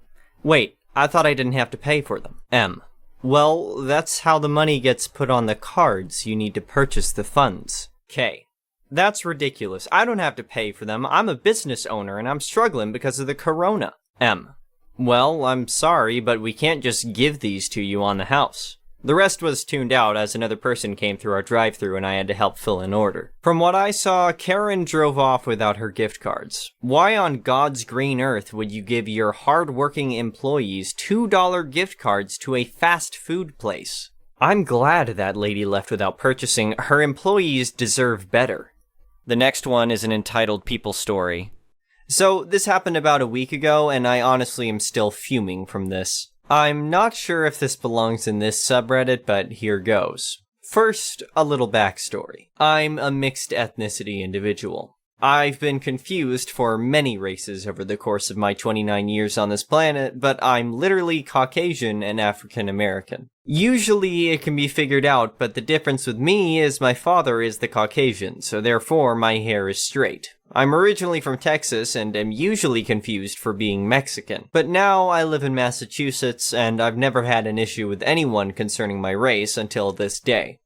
Wait, I thought I didn't have to pay for them. M. Well, that's how the money gets put on the cards. You need to purchase the funds. K. That's ridiculous. I don't have to pay for them. I'm a business owner and I'm struggling because of the corona. M. Well, I'm sorry, but we can't just give these to you on the house. The rest was tuned out as another person came through our drive-thru and I had to help fill an order. From what I saw, Karen drove off without her gift cards. Why on God's green earth would you give your hard-working employees $2 gift cards to a fast food place? I'm glad that lady left without purchasing. Her employees deserve better.
The next one is an entitled people story.
So, this happened about a week ago, and I honestly am still fuming from this. I'm not sure if this belongs in this subreddit, but here goes. First, a little backstory. I'm a mixed ethnicity individual. I've been confused for many races over the course of my 29 years on this planet, but I'm literally Caucasian and African American. Usually it can be figured out, but the difference with me is my father is the Caucasian, so therefore my hair is straight. I'm originally from Texas and am usually confused for being Mexican, but now I live in Massachusetts and I've never had an issue with anyone concerning my race until this day.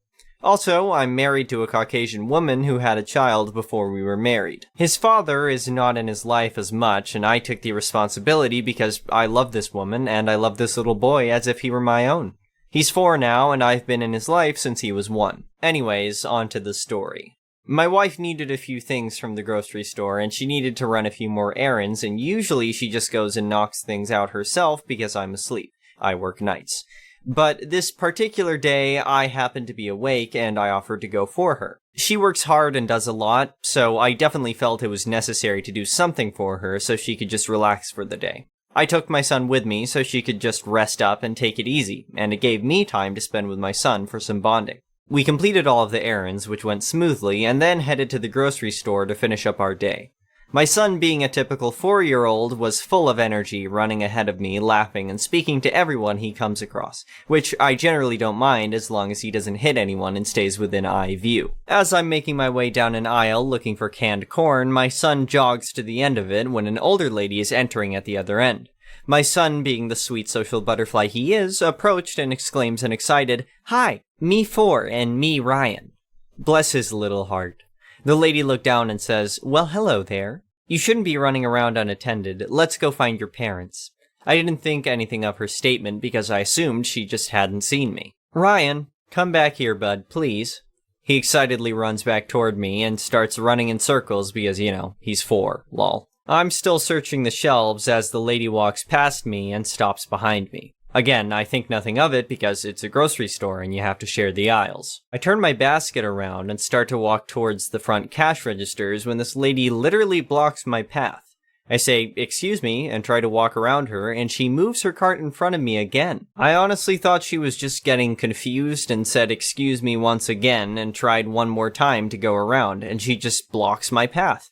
Also, I'm married to a Caucasian woman who had a child before we were married. His father is not in his life as much, and I took the responsibility because I love this woman and I love this little boy as if he were my own. He's 4 now, and I've been in his life since he was 1. Anyways, on to the story. My wife needed a few things from the grocery store, and she needed to run a few more errands, and usually she just goes and knocks things out herself because I'm asleep. I work nights. But this particular day, I happened to be awake, and I offered to go for her. She works hard and does a lot, so I definitely felt it was necessary to do something for her so she could just relax for the day. I took my son with me so she could just rest up and take it easy, and it gave me time to spend with my son for some bonding. We completed all of the errands, which went smoothly, and then headed to the grocery store to finish up our day. My son, being a typical 4-year-old, was full of energy, running ahead of me, laughing, and speaking to everyone he comes across, which I generally don't mind as long as he doesn't hit anyone and stays within eye view. As I'm making my way down an aisle looking for canned corn, my son jogs to the end of it when an older lady is entering at the other end. My son, being the sweet social butterfly he is, approached and exclaims an excited, "Hi, me 4 and me Ryan." Bless his little heart. The lady looked down and says, "Well, hello there. You shouldn't be running around unattended. Let's go find your parents." I didn't think anything of her statement because I assumed she just hadn't seen me. "Ryan, come back here, bud, please." He excitedly runs back toward me and starts running in circles because, he's 4, lol. I'm still searching the shelves as the lady walks past me and stops behind me. Again, I think nothing of it because it's a grocery store and you have to share the aisles. I turn my basket around and start to walk towards the front cash registers when this lady literally blocks my path. I say, "Excuse me," and try to walk around her, and she moves her cart in front of me again. I honestly thought she was just getting confused and said "excuse me" once again and tried one more time to go around, and she just blocks my path.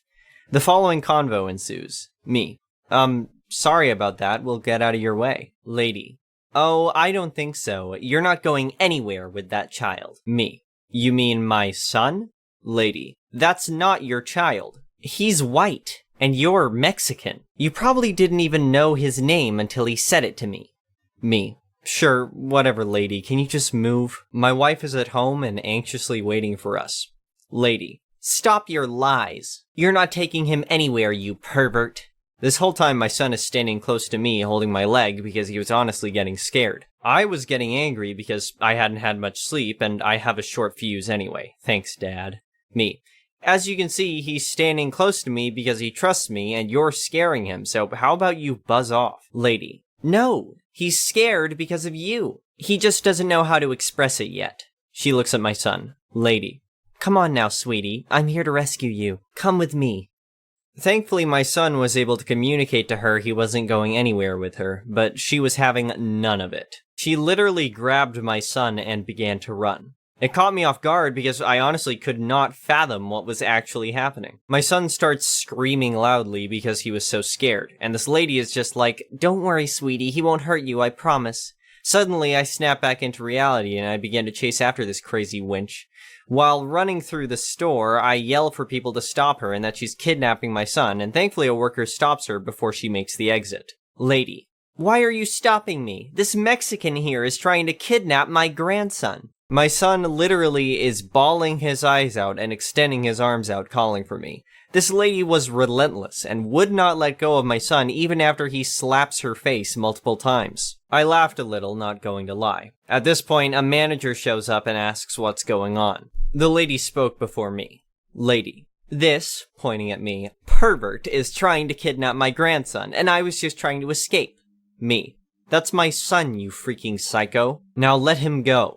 The following convo ensues. Me. Sorry about that, we'll get out of your way. Lady. Oh, I don't think so. You're not going anywhere with that child. Me. You mean my son? Lady. That's not your child. He's white, and you're Mexican. You probably didn't even know his name until he said it to me. Me. Sure, whatever, lady. Can you just move? My wife is at home and anxiously waiting for us. Lady. Stop your lies. You're not taking him anywhere, you pervert. This whole time my son is standing close to me holding my leg because he was honestly getting scared. I was getting angry because I hadn't had much sleep and I have a short fuse anyway. Thanks, Dad. Me. As you can see, he's standing close to me because he trusts me and you're scaring him, so how about you buzz off? Lady. No, he's scared because of you. He just doesn't know how to express it yet. She looks at my son. Lady. Come on now, sweetie. I'm here to rescue you. Come with me. Thankfully, my son was able to communicate to her he wasn't going anywhere with her, but she was having none of it. She literally grabbed my son and began to run. It caught me off guard because I honestly could not fathom what was actually happening. My son starts screaming loudly because he was so scared, and this lady is just like, "Don't worry, sweetie, he won't hurt you, I promise." Suddenly, I snap back into reality and I begin to chase after this crazy wench. While running through the store, I yell for people to stop her and that she's kidnapping my son, and thankfully a worker stops her before she makes the exit. Lady: "Why are you stopping me? This Mexican here is trying to kidnap my grandson." My son literally is bawling his eyes out and extending his arms out calling for me. This lady was relentless and would not let go of my son even after he slaps her face multiple times. I laughed a little, not going to lie. At this point, a manager shows up and asks what's going on. The lady spoke before me. Lady: "This," pointing at me, "pervert is trying to kidnap my grandson, and I was just trying to escape." Me: "That's my son, you freaking psycho. Now let him go."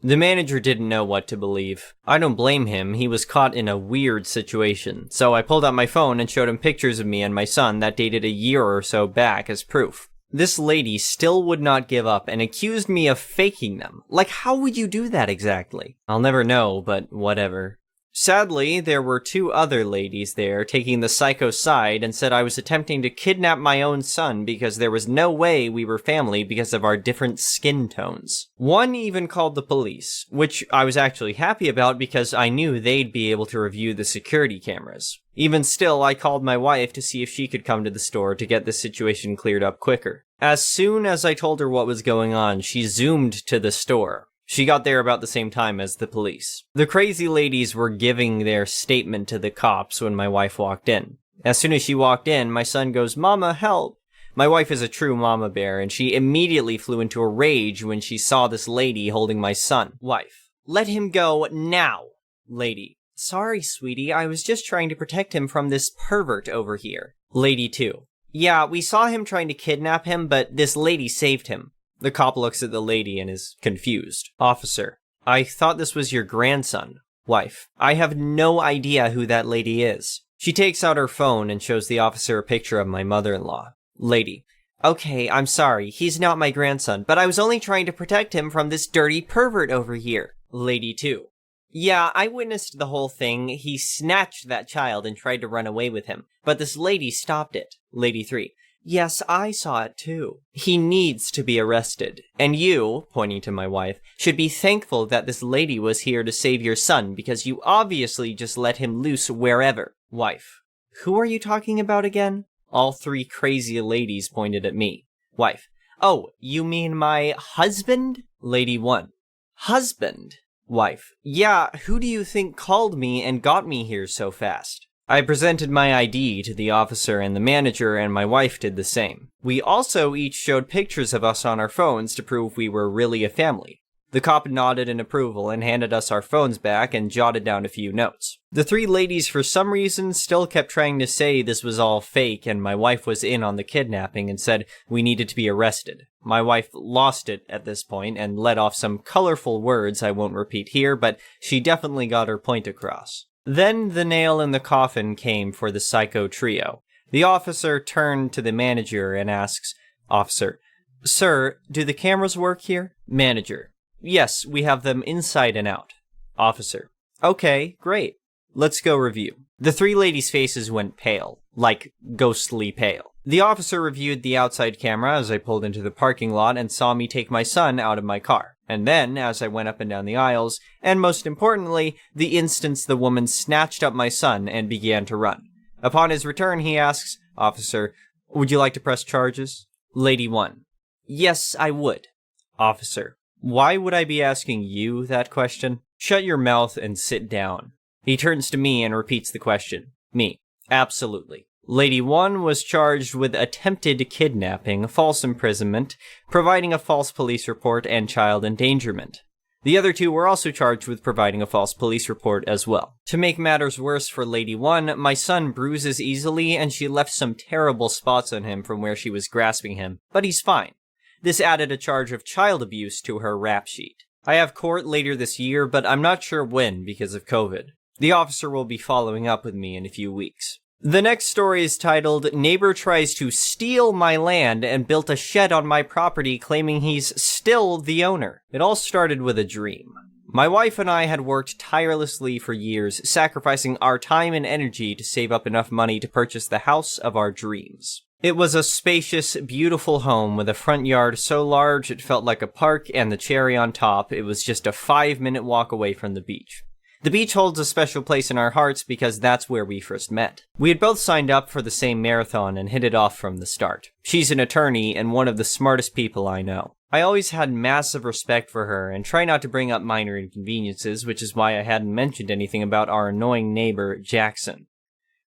The manager didn't know what to believe. I don't blame him, he was caught in a weird situation, so I pulled out my phone and showed him pictures of me and my son that dated a year or so back as proof. This lady still would not give up and accused me of faking them. Like, how would you do that exactly? I'll never know, but whatever. Sadly, there were two other ladies there taking the psycho's side and said I was attempting to kidnap my own son because there was no way we were family because of our different skin tones. One even called the police, which I was actually happy about because I knew they'd be able to review the security cameras. Even still, I called my wife to see if she could come to the store to get this situation cleared up quicker. As soon as I told her what was going on, she zoomed to the store. She got there about the same time as the police. The crazy ladies were giving their statement to the cops when my wife walked in. As soon as she walked in, my son goes, "Mama, help!" My wife is a true mama bear, and she immediately flew into a rage when she saw this lady holding my son. Wife: "Let him go now!" Lady: "Sorry, sweetie, I was just trying to protect him from this pervert over here." Lady 2: "Yeah, we saw him trying to kidnap him, but this lady saved him." The cop looks at the lady and is confused. Officer: "I thought this was your grandson." Wife: "I have no idea who that lady is." She takes out her phone and shows the officer a picture of my mother-in-law. Lady: "Okay, I'm sorry, he's not my grandson, but I was only trying to protect him from this dirty pervert over here." Lady 2: "Yeah, I witnessed the whole thing. He snatched that child and tried to run away with him, but this lady stopped it." Lady 3: "Yes, I saw it too. He needs to be arrested. And you," pointing to my wife, "should be thankful that this lady was here to save your son because you obviously just let him loose wherever." Wife: "Who are you talking about again?" All three crazy ladies pointed at me. Wife: "Oh, you mean my husband?" Lady 1: "Husband?" Wife: "Yeah, who do you think called me and got me here so fast?" I presented my ID to the officer and the manager, and my wife did the same. We also each showed pictures of us on our phones to prove we were really a family. The cop nodded in approval and handed us our phones back and jotted down a few notes. The three ladies, for some reason, still kept trying to say this was all fake and my wife was in on the kidnapping and said we needed to be arrested. My wife lost it at this point and let off some colorful words I won't repeat here, but she definitely got her point across. Then the nail in the coffin came for the psycho trio. The officer turned to the manager and asks, Officer: "Sir, do the cameras work here?" Manager: "Yes, we have them inside and out." Officer: "Okay, great. Let's go review." The three ladies' faces went pale, like ghostly pale. The officer reviewed the outside camera as I pulled into the parking lot and saw me take my son out of my car. And then, as I went up and down the aisles, and most importantly, the instance the woman snatched up my son and began to run. Upon his return, he asks, "Officer, would you like to press charges?" Lady 1: "Yes, I would." Officer: "Why would I be asking you that question? Shut your mouth and sit down." He turns to me and repeats the question. Me: "Absolutely." Lady 1 was charged with attempted kidnapping, false imprisonment, providing a false police report, and child endangerment. The other two were also charged with providing a false police report as well. To make matters worse for Lady 1, my son bruises easily and she left some terrible spots on him from where she was grasping him, but he's fine. This added a charge of child abuse to her rap sheet. I have court later this year, but I'm not sure when because of COVID. The officer will be following up with me in a few weeks. The next story is titled, Neighbor Tries to Steal My Land and Built a Shed on My Property claiming he's still the owner. It all started with a dream. My wife and I had worked tirelessly for years, sacrificing our time and energy to save up enough money to purchase the house of our dreams. It was a spacious, beautiful home with a front yard so large it felt like a park, and the cherry on top, it was just a 5-minute walk away from the beach. The beach holds a special place in our hearts because that's where we first met. We had both signed up for the same marathon and hit it off from the start. She's an attorney and one of the smartest people I know. I always had massive respect for her and try not to bring up minor inconveniences, which is why I hadn't mentioned anything about our annoying neighbor, Jackson.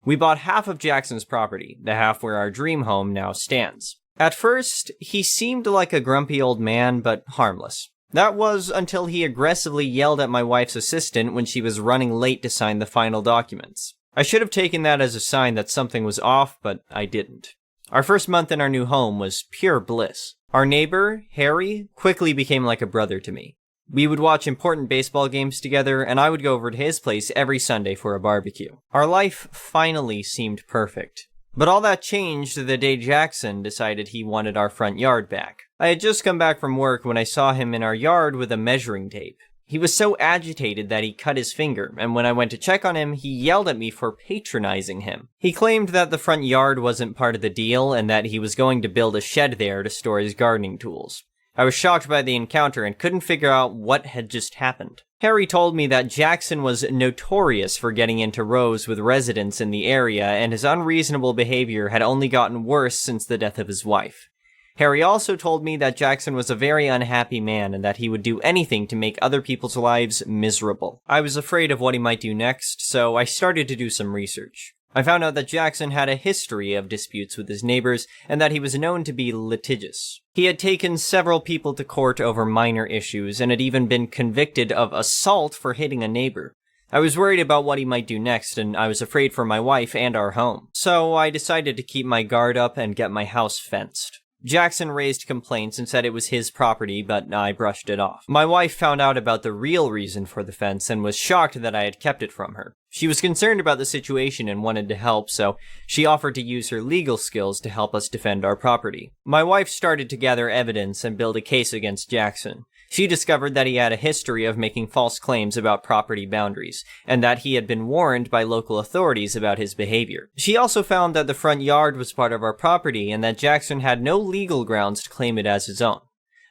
We bought half of Jackson's property, the half where our dream home now stands. At first, he seemed like a grumpy old man, but harmless. That was until he aggressively yelled at my wife's assistant when she was running late to sign the final documents. I should have taken that as a sign that something was off, but I didn't. Our first month in our new home was pure bliss. Our neighbor, Harry, quickly became like a brother to me. We would watch important baseball games together, and I would go over to his place every Sunday for a barbecue. Our life finally seemed perfect. But all that changed the day Jackson decided he wanted our front yard back. I had just come back from work when I saw him in our yard with a measuring tape. He was so agitated that he cut his finger, and when I went to check on him, he yelled at me for patronizing him. He claimed that the front yard wasn't part of the deal, and that he was going to build a shed there to store his gardening tools. I was shocked by the encounter and couldn't figure out what had just happened. Harry told me that Jackson was notorious for getting into rows with residents in the area, and his unreasonable behavior had only gotten worse since the death of his wife. Harry also told me that Jackson was a very unhappy man and that he would do anything to make other people's lives miserable. I was afraid of what he might do next, so I started to do some research. I found out that Jackson had a history of disputes with his neighbors, and that he was known to be litigious. He had taken several people to court over minor issues, and had even been convicted of assault for hitting a neighbor. I was worried about what he might do next, and I was afraid for my wife and our home. So I decided to keep my guard up and get my house fenced. Jackson raised complaints and said it was his property, but I brushed it off. My wife found out about the real reason for the fence and was shocked that I had kept it from her. She was concerned about the situation and wanted to help, so she offered to use her legal skills to help us defend our property. My wife started to gather evidence and build a case against Jackson. She discovered that he had a history of making false claims about property boundaries, and that he had been warned by local authorities about his behavior. She also found that the front yard was part of our property and that Jackson had no legal grounds to claim it as his own.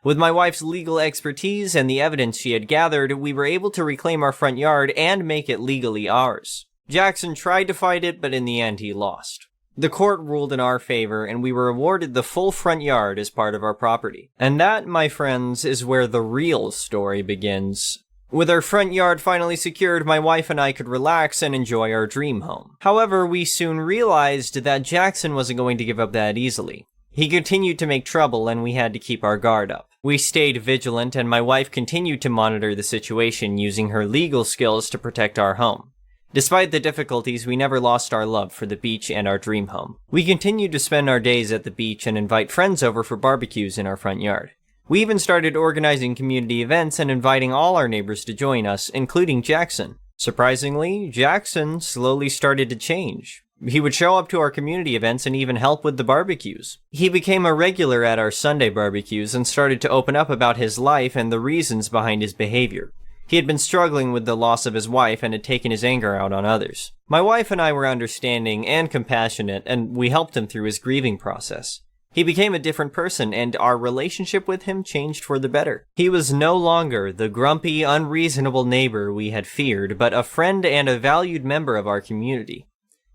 With my wife's legal expertise and the evidence she had gathered, we were able to reclaim our front yard and make it legally ours. Jackson tried to fight it, but in the end he lost. The court ruled in our favor, and we were awarded the full front yard as part of our property. And that, my friends, is where the real story begins. With our front yard finally secured, my wife and I could relax and enjoy our dream home. However, we soon realized that Jackson wasn't going to give up that easily. He continued to make trouble, and we had to keep our guard up. We stayed vigilant, and my wife continued to monitor the situation using her legal skills to protect our home. Despite the difficulties, we never lost our love for the beach and our dream home. We continued to spend our days at the beach and invite friends over for barbecues in our front yard. We even started organizing community events and inviting all our neighbors to join us, including Jackson. Surprisingly, Jackson slowly started to change. He would show up to our community events and even help with the barbecues. He became a regular at our Sunday barbecues and started to open up about his life and the reasons behind his behavior. He had been struggling with the loss of his wife and had taken his anger out on others. My wife and I were understanding and compassionate, and we helped him through his grieving process. He became a different person, and our relationship with him changed for the better. He was no longer the grumpy, unreasonable neighbor we had feared, but a friend and a valued member of our community.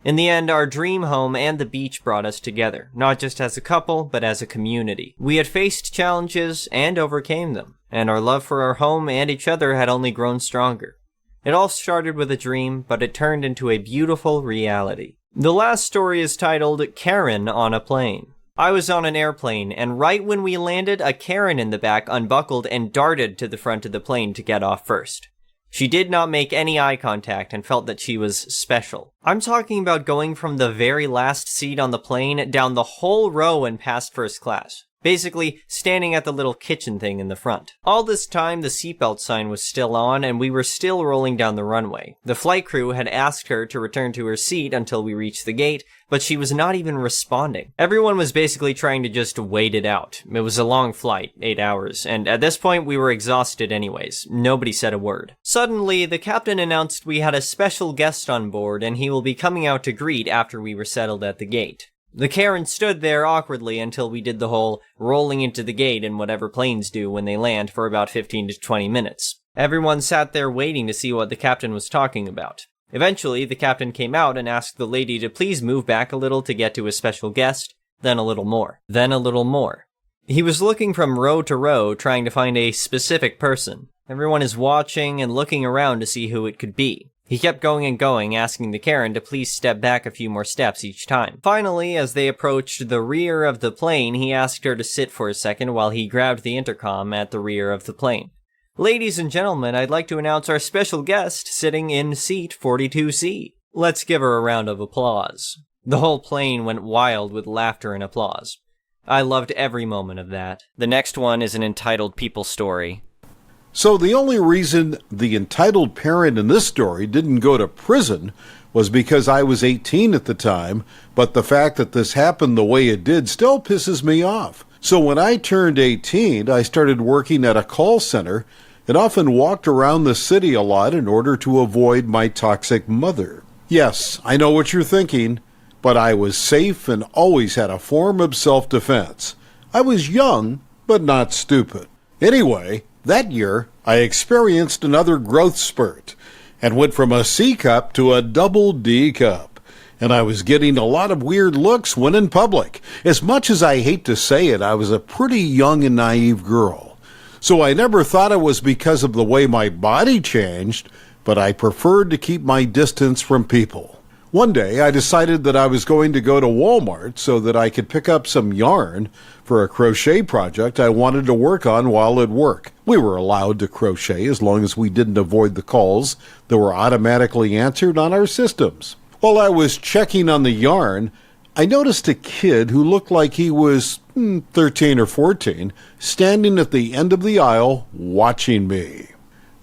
In the end, our dream home and the beach brought us together, not just as a couple, but as a community. We had faced challenges and overcame them, and our love for our home and each other had only grown stronger. It all started with a dream, but it turned into a beautiful reality. The last story is titled Karen on a Plane. I was on an airplane, and right when we landed, a Karen in the back unbuckled and darted to the front of the plane to get off first. She did not make any eye contact and felt that she was special. I'm talking about going from the very last seat on the plane down the whole row and past first class. basically standing at the little kitchen thing in the front. All this time, the seatbelt sign was still on, and we were still rolling down the runway. The flight crew had asked her to return to her seat until we reached the gate, but she was not even responding. Everyone was basically trying to just wait it out. It was a long flight, 8 hours, and at this point we were exhausted anyways. Nobody said a word. Suddenly, the captain announced we had a special guest on board and he will be coming out to greet after we were settled at the gate. The Karen stood there awkwardly until we did the whole rolling into the gate and whatever planes do when they land for about 15 to 20 minutes. Everyone sat there waiting to see what the captain was talking about. Eventually, the captain came out and asked the lady to please move back a little to get to his special guest, then a little more, then a little more. He was looking from row to row, trying to find a specific person. Everyone is watching and looking around to see who it could be. He kept going and going, asking the Karen to please step back a few more steps each time. Finally, as they approached the rear of the plane, he asked her to sit for a second while he grabbed the intercom at the rear of the plane. Ladies and gentlemen, I'd like to announce our special guest sitting in seat 42C. Let's give her a round of applause. The whole plane went wild with laughter and applause. I loved every moment of that.
The next one is an entitled people story.
So the only reason the entitled parent in this story didn't go to prison was because I was 18 at the time, but the fact that this happened the way it did still pisses me off. So when I turned 18, I started working at a call center and often walked around the city a lot in order to avoid my toxic mother. Yes, I know what you're thinking, but I was safe and always had a form of self-defense. I was young, but not stupid. Anyway, that year, I experienced another growth spurt and went from a C cup to a double D cup. And I was getting a lot of weird looks when in public. As much as I hate to say it, I was a pretty young and naive girl. So I never thought it was because of the way my body changed, but I preferred to keep my distance from people. One day, I decided that I was going to go to Walmart so that I could pick up some yarn for a crochet project I wanted to work on while at work. We were allowed to crochet as long as we didn't avoid the calls that were automatically answered on our systems. While I was checking on the yarn, I noticed a kid who looked like he was 13 or 14 standing at the end of the aisle watching me.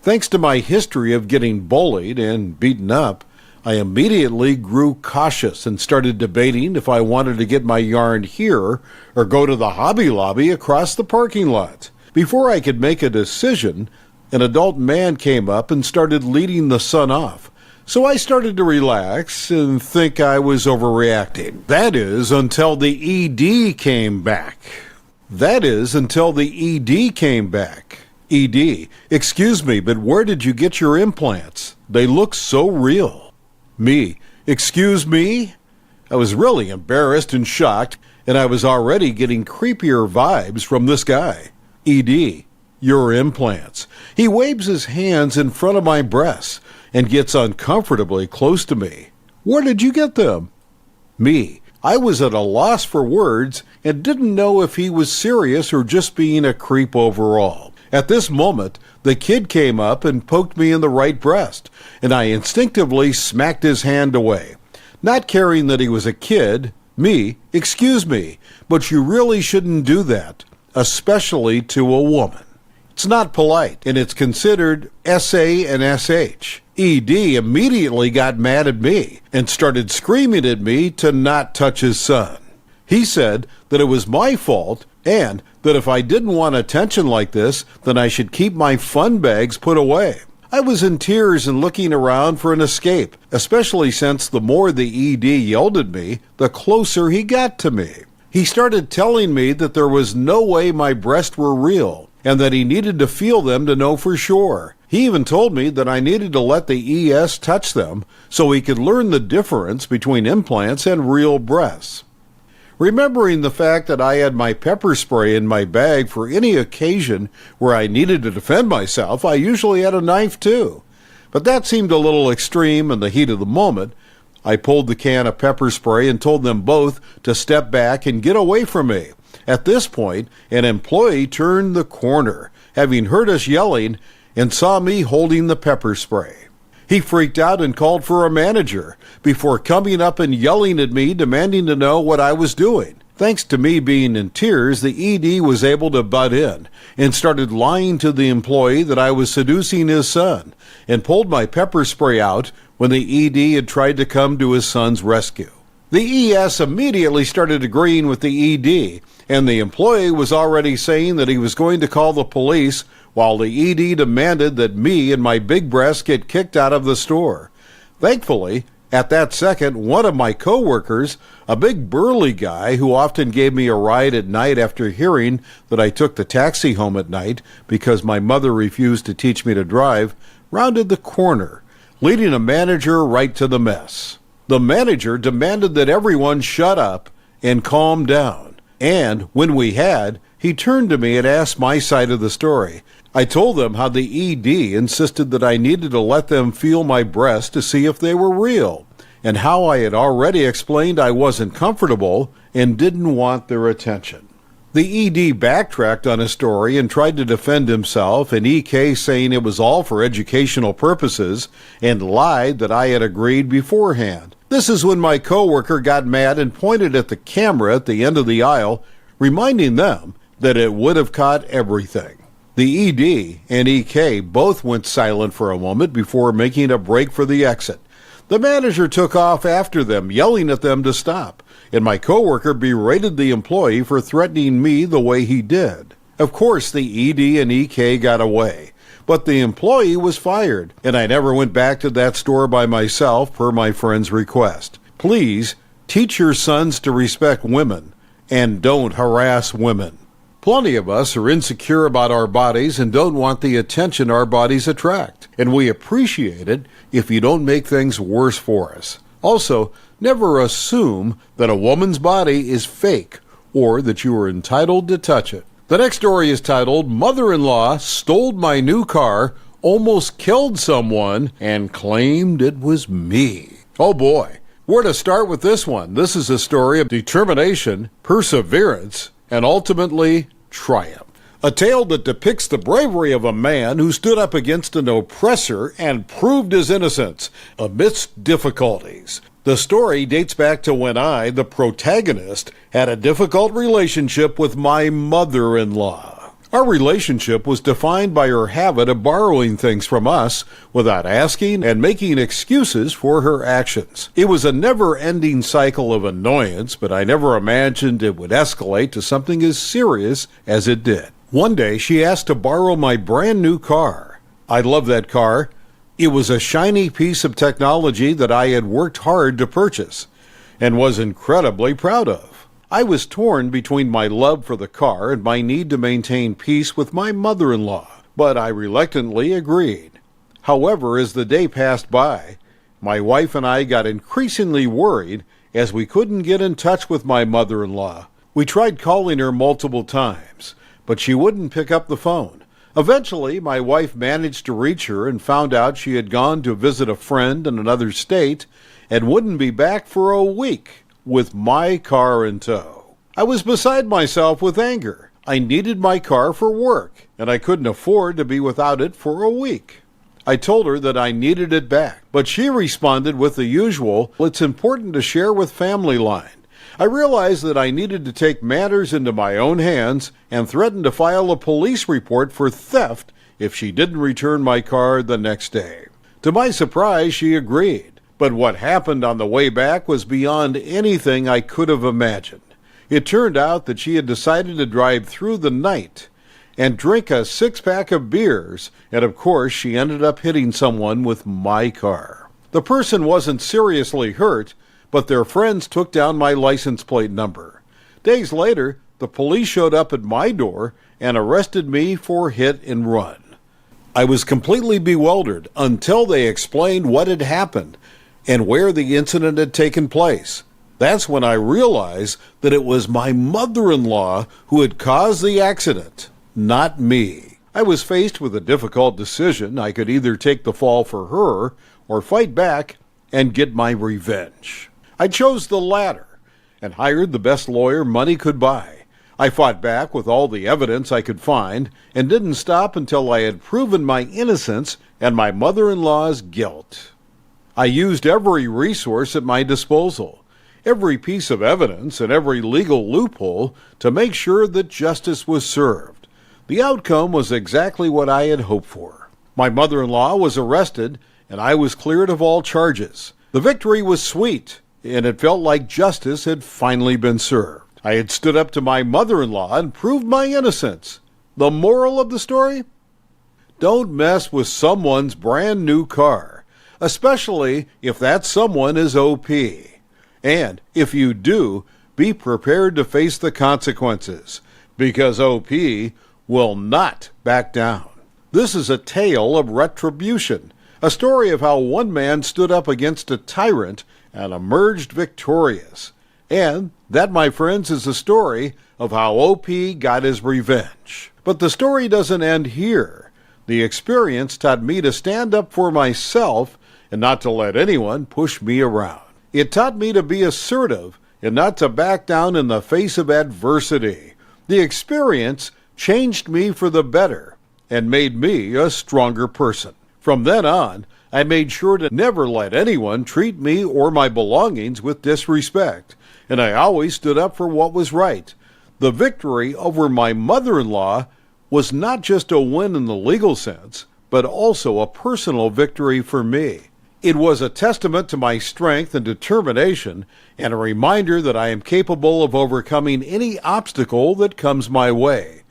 Thanks to my history of getting bullied and beaten up, I immediately grew cautious and started debating if I wanted to get my yarn here or go to the Hobby Lobby across the parking lot. Before I could make a decision, an adult man came up and started leading the son off. So I started to relax and think I was overreacting. That is, until the ED came back. ED, excuse me, but where did you get your implants? They look so real. Me, excuse me? I was really embarrassed and shocked, and I was already getting creepier vibes from this guy. ED, your implants. He waves his hands in front of my breasts and gets uncomfortably close to me. Where did you get them? Me, I was at a loss for words and didn't know if he was serious or just being a creep overall. At this moment, the kid came up and poked me in the right breast, and I instinctively smacked his hand away. Not caring that he was a kid, me, excuse me, but you really shouldn't do that, especially to a woman. It's not polite, and it's considered SA and SH. ED immediately got mad at me and started screaming at me to not touch his son. He said that it was my fault and that if I didn't want attention like this, then I should keep my fun bags put away. I was in tears and looking around for an escape, especially since the more the ED yelled at me, the closer he got to me. He started telling me that there was no way my breasts were real and that he needed to feel them to know for sure. He even told me that I needed to let the ES touch them so he could learn the difference between implants and real breasts. Remembering the fact that I had my pepper spray in my bag for any occasion where I needed to defend myself, I usually had a knife too. But that seemed a little extreme in the heat of the moment. I pulled the can of pepper spray and told them both to step back and get away from me. At this point, an employee turned the corner, having heard us yelling, and saw me holding the pepper spray. He freaked out and called for a manager before coming up and yelling at me, demanding to know what I was doing. Thanks to me being in tears, the ED was able to butt in and started lying to the employee that I was seducing his son and pulled my pepper spray out when the ED had tried to come to his son's rescue. The ES immediately started agreeing with the ED, and the employee was already saying that he was going to call the police, while the ED demanded that me and my big breast get kicked out of the store. Thankfully, at that second, one of my coworkers, a big burly guy who often gave me a ride at night after hearing that I took the taxi home at night because my mother refused to teach me to drive, rounded the corner, leading a manager right to the mess. The manager demanded that everyone shut up and calm down, and when we had, he turned to me and asked my side of the story. I told them how the ED insisted that I needed to let them feel my breasts to see if they were real, and how I had already explained I wasn't comfortable and didn't want their attention. The ED backtracked on his story and tried to defend himself, and EK saying it was all for educational purposes, and lied that I had agreed beforehand. This is when my coworker got mad and pointed at the camera at the end of the aisle, reminding them that it would have caught everything. The ED and EK both went silent for a moment before making a break for the exit. The manager took off after them, yelling at them to stop, and my coworker berated the employee for threatening me the way he did. Of course, the ED and EK got away, but the employee was fired, and I never went back to that store by myself per my friend's request. Please, teach your sons to respect women, and don't harass women. Plenty of us are insecure about our bodies and don't want the attention our bodies attract, and we appreciate it if you don't make things worse for us. Also, never assume that a woman's body is fake or that you are entitled to touch it. The next story is titled, Mother-in-Law Stole My New Car, Almost Killed Someone, and Claimed It Was Me. Oh boy, where to start with this one? This is a story of determination, perseverance, and ultimately triumph. A tale that depicts the bravery of a man who stood up against an oppressor and proved his innocence amidst difficulties. The story dates back to when I, the protagonist, had a difficult relationship with my mother-in-law. Our relationship was defined by her habit of borrowing things from us without asking and making excuses for her actions. It was a never-ending cycle of annoyance, but I never imagined it would escalate to something as serious as it did. One day, she asked to borrow my brand new car. I love that car. It was a shiny piece of technology that I had worked hard to purchase and was incredibly proud of. I was torn between my love for the car and my need to maintain peace with my mother-in-law, but I reluctantly agreed. However, as the day passed by, my wife and I got increasingly worried as we couldn't get in touch with my mother-in-law. We tried calling her multiple times, but she wouldn't pick up the phone. Eventually, my wife managed to reach her and found out she had gone to visit a friend in another state and wouldn't be back for a week with my car in tow. I was beside myself with anger. I needed my car for work, and I couldn't afford to be without it for a week. I told her that I needed it back, but she responded with the usual, "It's important to share with family" line. I realized that I needed to take matters into my own hands and threatened to file a police report for theft if she didn't return my car the next day. To my surprise, she agreed. But what happened on the way back was beyond anything I could have imagined. It turned out that she had decided to drive through the night and drink a 6-pack of beers, and of course she ended up hitting someone with my car. The person wasn't seriously hurt, but their friends took down my license plate number. Days later, the police showed up at my door and arrested me for hit and run. I was completely bewildered until they explained what had happened and where the incident had taken place. That's when I realized that it was my mother-in-law who had caused the accident, not me. I was faced with a difficult decision. I could either take the fall for her or fight back and get my revenge. I chose the latter and hired the best lawyer money could buy. I fought back with all the evidence I could find and didn't stop until I had proven my innocence and my mother-in-law's guilt. I used every resource at my disposal, every piece of evidence and every legal loophole to make sure that justice was served. The outcome was exactly what I had hoped for. My mother-in-law was arrested, and I was cleared of all charges. The victory was sweet, and it felt like justice had finally been served. I had stood up to my mother-in-law and proved my innocence. The moral of the story? Don't mess with someone's brand new car, especially if that someone is OP. And if you do, be prepared to face the consequences, because OP will not back down. This is a tale of retribution, a story of how one man stood up against a tyrant and emerged victorious. And that, my friends, is the story of how OP got his revenge. But the story doesn't end here. The experience taught me to stand up for myself and not to let anyone push me around. It taught me to be assertive and not to back down in the face of adversity. The experience changed me for the better and made me a stronger person. From then on, I made sure to never let anyone treat me or my belongings with disrespect, and I always stood up for what was right. The victory over my mother-in-law was not just a win in the legal sense, but also a personal victory for me. It was a testament to my strength and determination, and a reminder that I am capable of overcoming any obstacle that comes my way.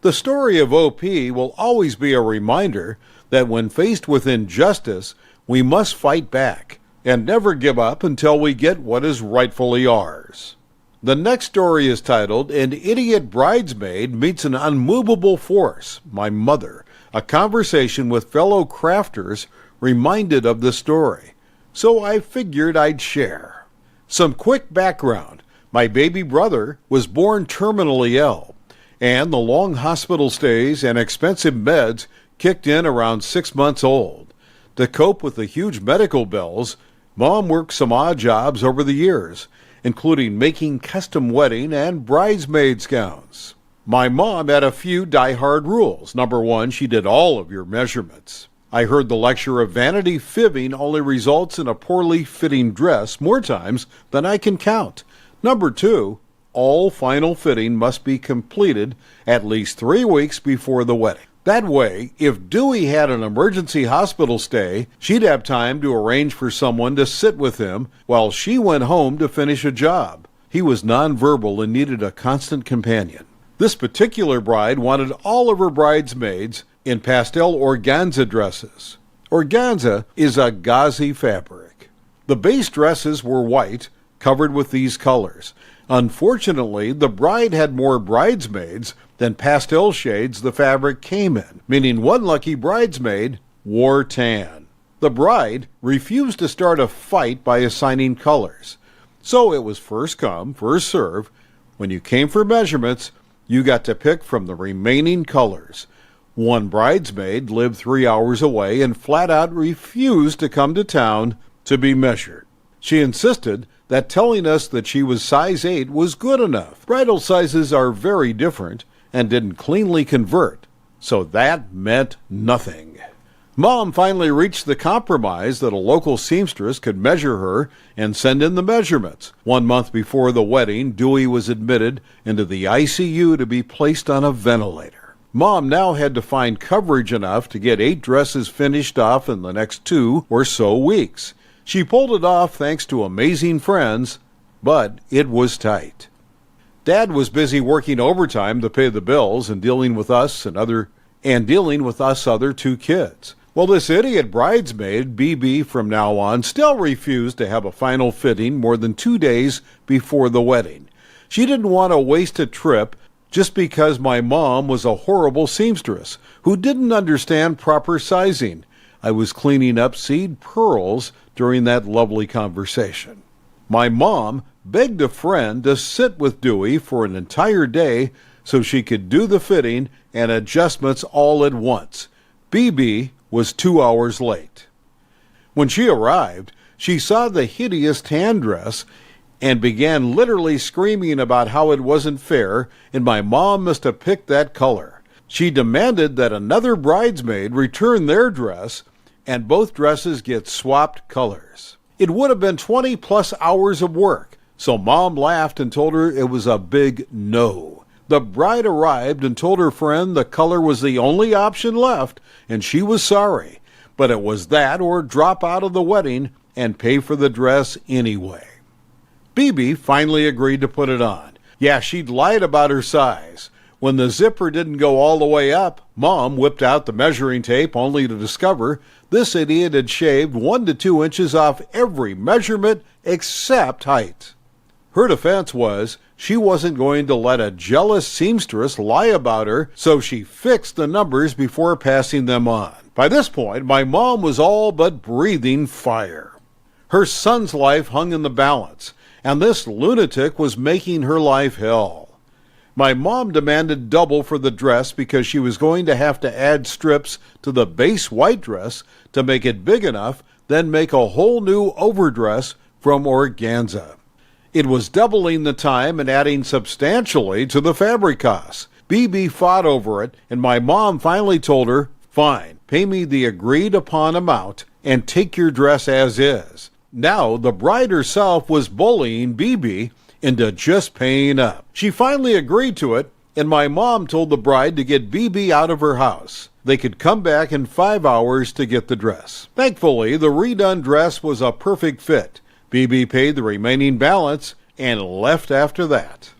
The story of OP will always be a reminder that when faced with injustice, we must fight back and never give up until we get what is rightfully ours. The next story is titled, An Idiot Bridesmaid Meets an Unmovable Force, My Mother. A conversation with fellow crafters reminded of the story, so I figured I'd share. Some quick background. My baby brother was born terminally ill, and the long hospital stays and expensive meds kicked in around 6 months old. To cope with the huge medical bills, Mom worked some odd jobs over the years, including making custom wedding and bridesmaids' gowns. My mom had a few die-hard rules. Number one, she did all of your measurements. I heard the lecture of vanity fibbing only results in a poorly fitting dress more times than I can count. Number two, all final fitting must be completed at least 3 weeks before the wedding. That way, if Dewey had an emergency hospital stay, she'd have time to arrange for someone to sit with him while she went home to finish a job. He was nonverbal and needed a constant companion. This particular bride wanted all of her bridesmaids in pastel organza dresses. Organza is a gauzy fabric. The base dresses were white, covered with these colors. Unfortunately, the bride had more bridesmaids than pastel shades the fabric came in, meaning one lucky bridesmaid wore tan. The bride refused to start a fight by assigning colors, so it was first come, first serve. When you came for measurements, you got to pick from the remaining colors. One bridesmaid lived 3 hours away and flat out refused to come to town to be measured. She insisted that telling us that she was size 8 was good enough. Bridal sizes are very different and didn't cleanly convert, so that meant nothing. Mom finally reached the compromise that a local seamstress could measure her and send in the measurements. 1 month before the wedding, Dewey was admitted into the ICU to be placed on a ventilator. Mom now had to find coverage enough to get 8 dresses finished off in the next 2 or so weeks. She pulled it off thanks to amazing friends, but it was tight. Dad was busy working overtime to pay the bills and dealing with us other 2 kids. Well, this idiot bridesmaid, BB from now on, still refused to have a final fitting more than 2 days before the wedding. She didn't want to waste a trip just because my mom was a horrible seamstress who didn't understand proper sizing. I was cleaning up seed pearls during that lovely conversation. My mom begged a friend to sit with Dewey for an entire day so she could do the fitting and adjustments all at once. BB was 2 hours late. When she arrived, she saw the hideous tan dress and began literally screaming about how it wasn't fair and my mom must have picked that color. She demanded that another bridesmaid return their dress and both dresses get swapped colors. It would have been 20 plus hours of work, So Mom laughed and told her it was a big no. The bride arrived and told her friend the color was the only option left, and she was sorry. But it was that or drop out of the wedding and pay for the dress anyway. BB finally agreed to put it on. Yeah, she'd lied about her size. When the zipper didn't go all the way up, Mom whipped out the measuring tape only to discover this idiot had shaved 1 to 2 inches off every measurement except height. Her defense was she wasn't going to let a jealous seamstress lie about her, so she fixed the numbers before passing them on. By this point, my mom was all but breathing fire. Her son's life hung in the balance, and this lunatic was making her life hell. My mom demanded double for the dress because she was going to have to add strips to the base white dress to make it big enough, then make a whole new overdress from organza. It was doubling the time and adding substantially to the fabric costs. BB fought over it, and my mom finally told her, "Fine, pay me the agreed upon amount and take your dress as is." Now the bride herself was bullying BB into just paying up. She finally agreed to it, and my mom told the bride to get BB out of her house. They could come back in 5 hours to get the dress. Thankfully, the redone dress was a perfect fit. BB paid the remaining balance and left after that.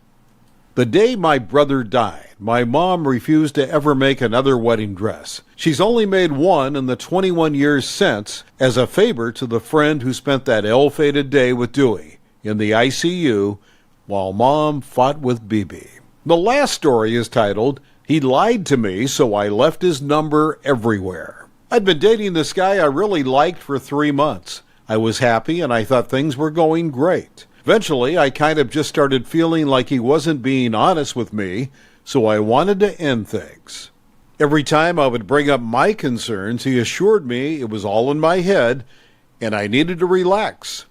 The day my brother died, my mom refused to ever make another wedding dress. She's only made one in the 21 years since as a favor to the friend who spent that ill-fated day with Dewey in the ICU while Mom fought with BB. The last story is titled, "He Lied to Me, So I Left His Number Everywhere." I'd been dating this guy I really liked for 3 months. I was happy and I thought things were going great. Eventually, I kind of just started feeling like he wasn't being honest with me, so I wanted to end things. Every time I would bring up my concerns, he assured me it was all in my head and I needed to relax.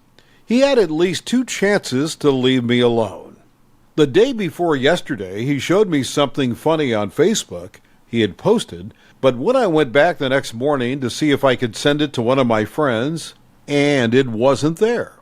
He had at least 2 chances to leave me alone. The day before yesterday, he showed me something funny on Facebook he had posted, but when I went back the next morning to see if I could send it to one of my friends, and it wasn't there.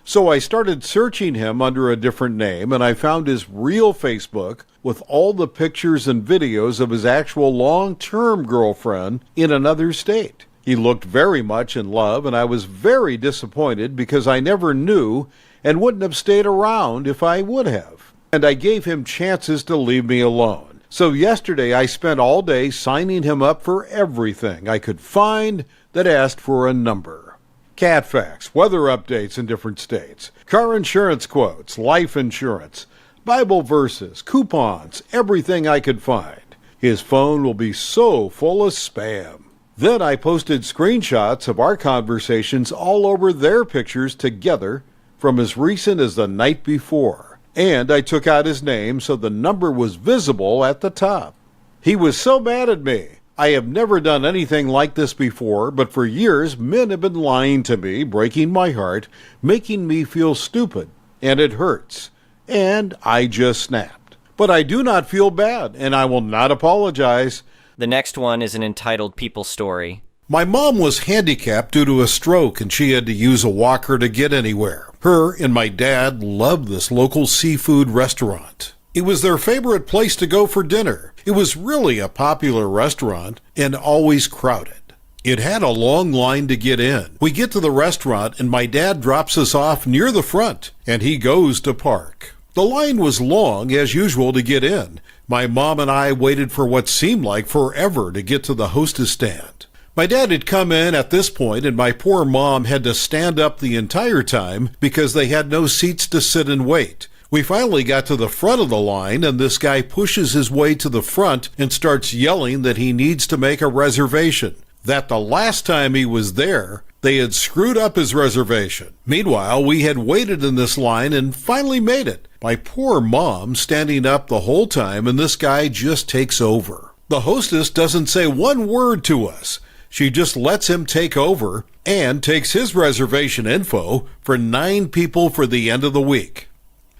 So I started searching him under a different name, and I found his real Facebook with all the pictures and videos of his actual long-term girlfriend in another state. He looked very much in love, and I was very disappointed because I never knew and wouldn't have stayed around if I would have. And I gave him chances to leave me alone. So yesterday I spent all day signing him up for everything I could find that asked for a number. Cat facts, weather updates in different states, car insurance quotes, life insurance, Bible verses, coupons, everything I could find. His phone will be so full of spam. Then I posted screenshots of our conversations all over their pictures together from as recent as the night before. And I took out his name so the number was visible at the top. He was so mad at me. I have never done anything like this before, but for years men have been lying to me, breaking my heart, making me feel stupid, and it hurts. And I just snapped. But I do not feel bad, and I will not apologize.
The next one is an entitled people story.
My mom was handicapped due to a stroke, and she had to use a walker to get anywhere. Her and my dad loved this local seafood restaurant. It was their favorite place to go for dinner. It was really a popular restaurant and always crowded. It had a long line to get in. We get to the restaurant and my dad drops us off near the front and he goes to park. The line was long as usual to get in. My mom and I waited for what seemed like forever to get to the hostess stand. My dad had come in at this point and my poor mom had to stand up the entire time because they had no seats to sit and wait. We finally got to the front of the line and this guy pushes his way to the front and starts yelling that he needs to make a reservation, that the last time he was there, they had screwed up his reservation. Meanwhile, we had waited in this line and finally made it. My poor mom standing up the whole time and this guy just takes over. The hostess doesn't say one word to us. She just lets him take over and takes his reservation info for 9 people for the end of the week.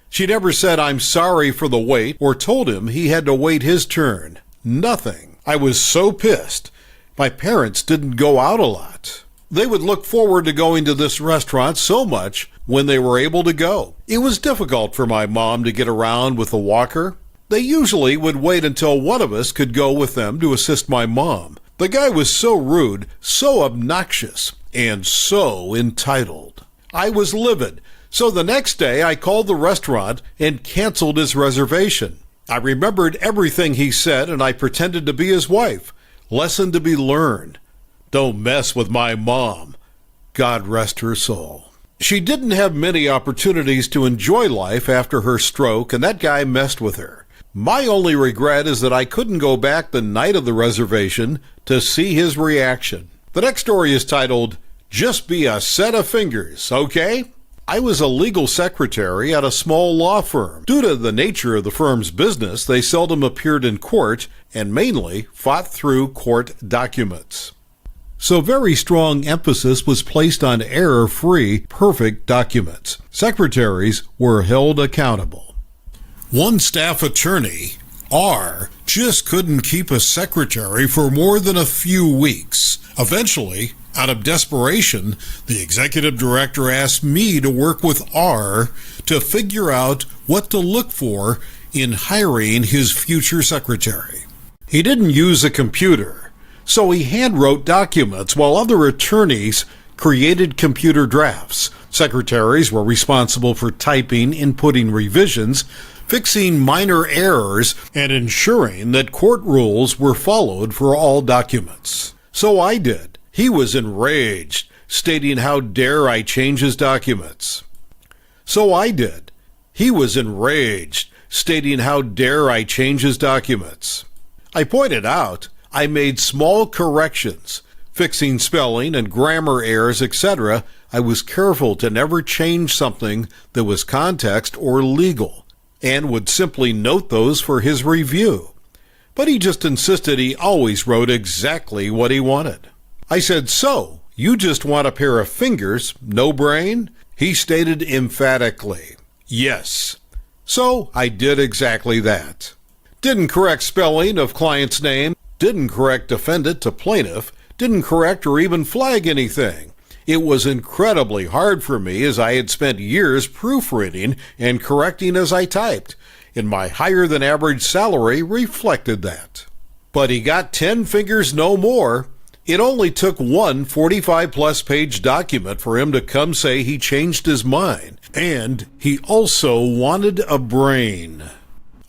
She never said, "I'm sorry for the wait," or told him he had to wait his turn. Nothing. I was so pissed. My parents didn't go out a lot. They would look forward to going to this restaurant so much, when they were able to go. It was difficult for my mom to get around with the walker. They usually would wait until one of us could go with them to assist my mom. The guy was so rude, so obnoxious, and so entitled. I was livid, so the next day I called the restaurant and canceled his reservation. I remembered everything he said and I pretended to be his wife. Lesson to be learned. Don't mess with my mom. God rest her soul. She didn't have many opportunities to enjoy life after her stroke, and that guy messed with her. My only regret is that I couldn't go back the night of the reservation to see his reaction. The next story is titled, Just Be a Set of Fingers, Okay? I was a legal secretary at a small law firm. Due to the nature of the firm's business, they seldom appeared in court and mainly fought through court documents. So very strong emphasis was placed on error-free, perfect documents. Secretaries were held accountable. One staff attorney, R, just couldn't keep a secretary for more than a few weeks. Eventually, out of desperation, the executive director asked me to work with R to figure out what to look for in hiring his future secretary. He didn't use a computer, so he handwrote documents while other attorneys created computer drafts. Secretaries were responsible for typing, inputting revisions, fixing minor errors, and ensuring that court rules were followed for all documents. So I did. He was enraged, stating how dare I change his documents. So I did. He was enraged, stating how dare I change his documents. I pointed out I made small corrections, fixing spelling and grammar errors, etc. I was careful to never change something that was context or legal, and would simply note those for his review. But he just insisted he always wrote exactly what he wanted. I said, so, you just want a pair of fingers, no brain? He stated emphatically, yes. So I did exactly that. Didn't correct spelling of client's name, didn't correct defendant to plaintiff, didn't correct or even flag anything. It was incredibly hard for me as I had spent years proofreading and correcting as I typed, and my higher-than-average salary reflected that. But he got 10 fingers no more. It only took one 45-plus page document for him to come say he changed his mind, and he also wanted a brain.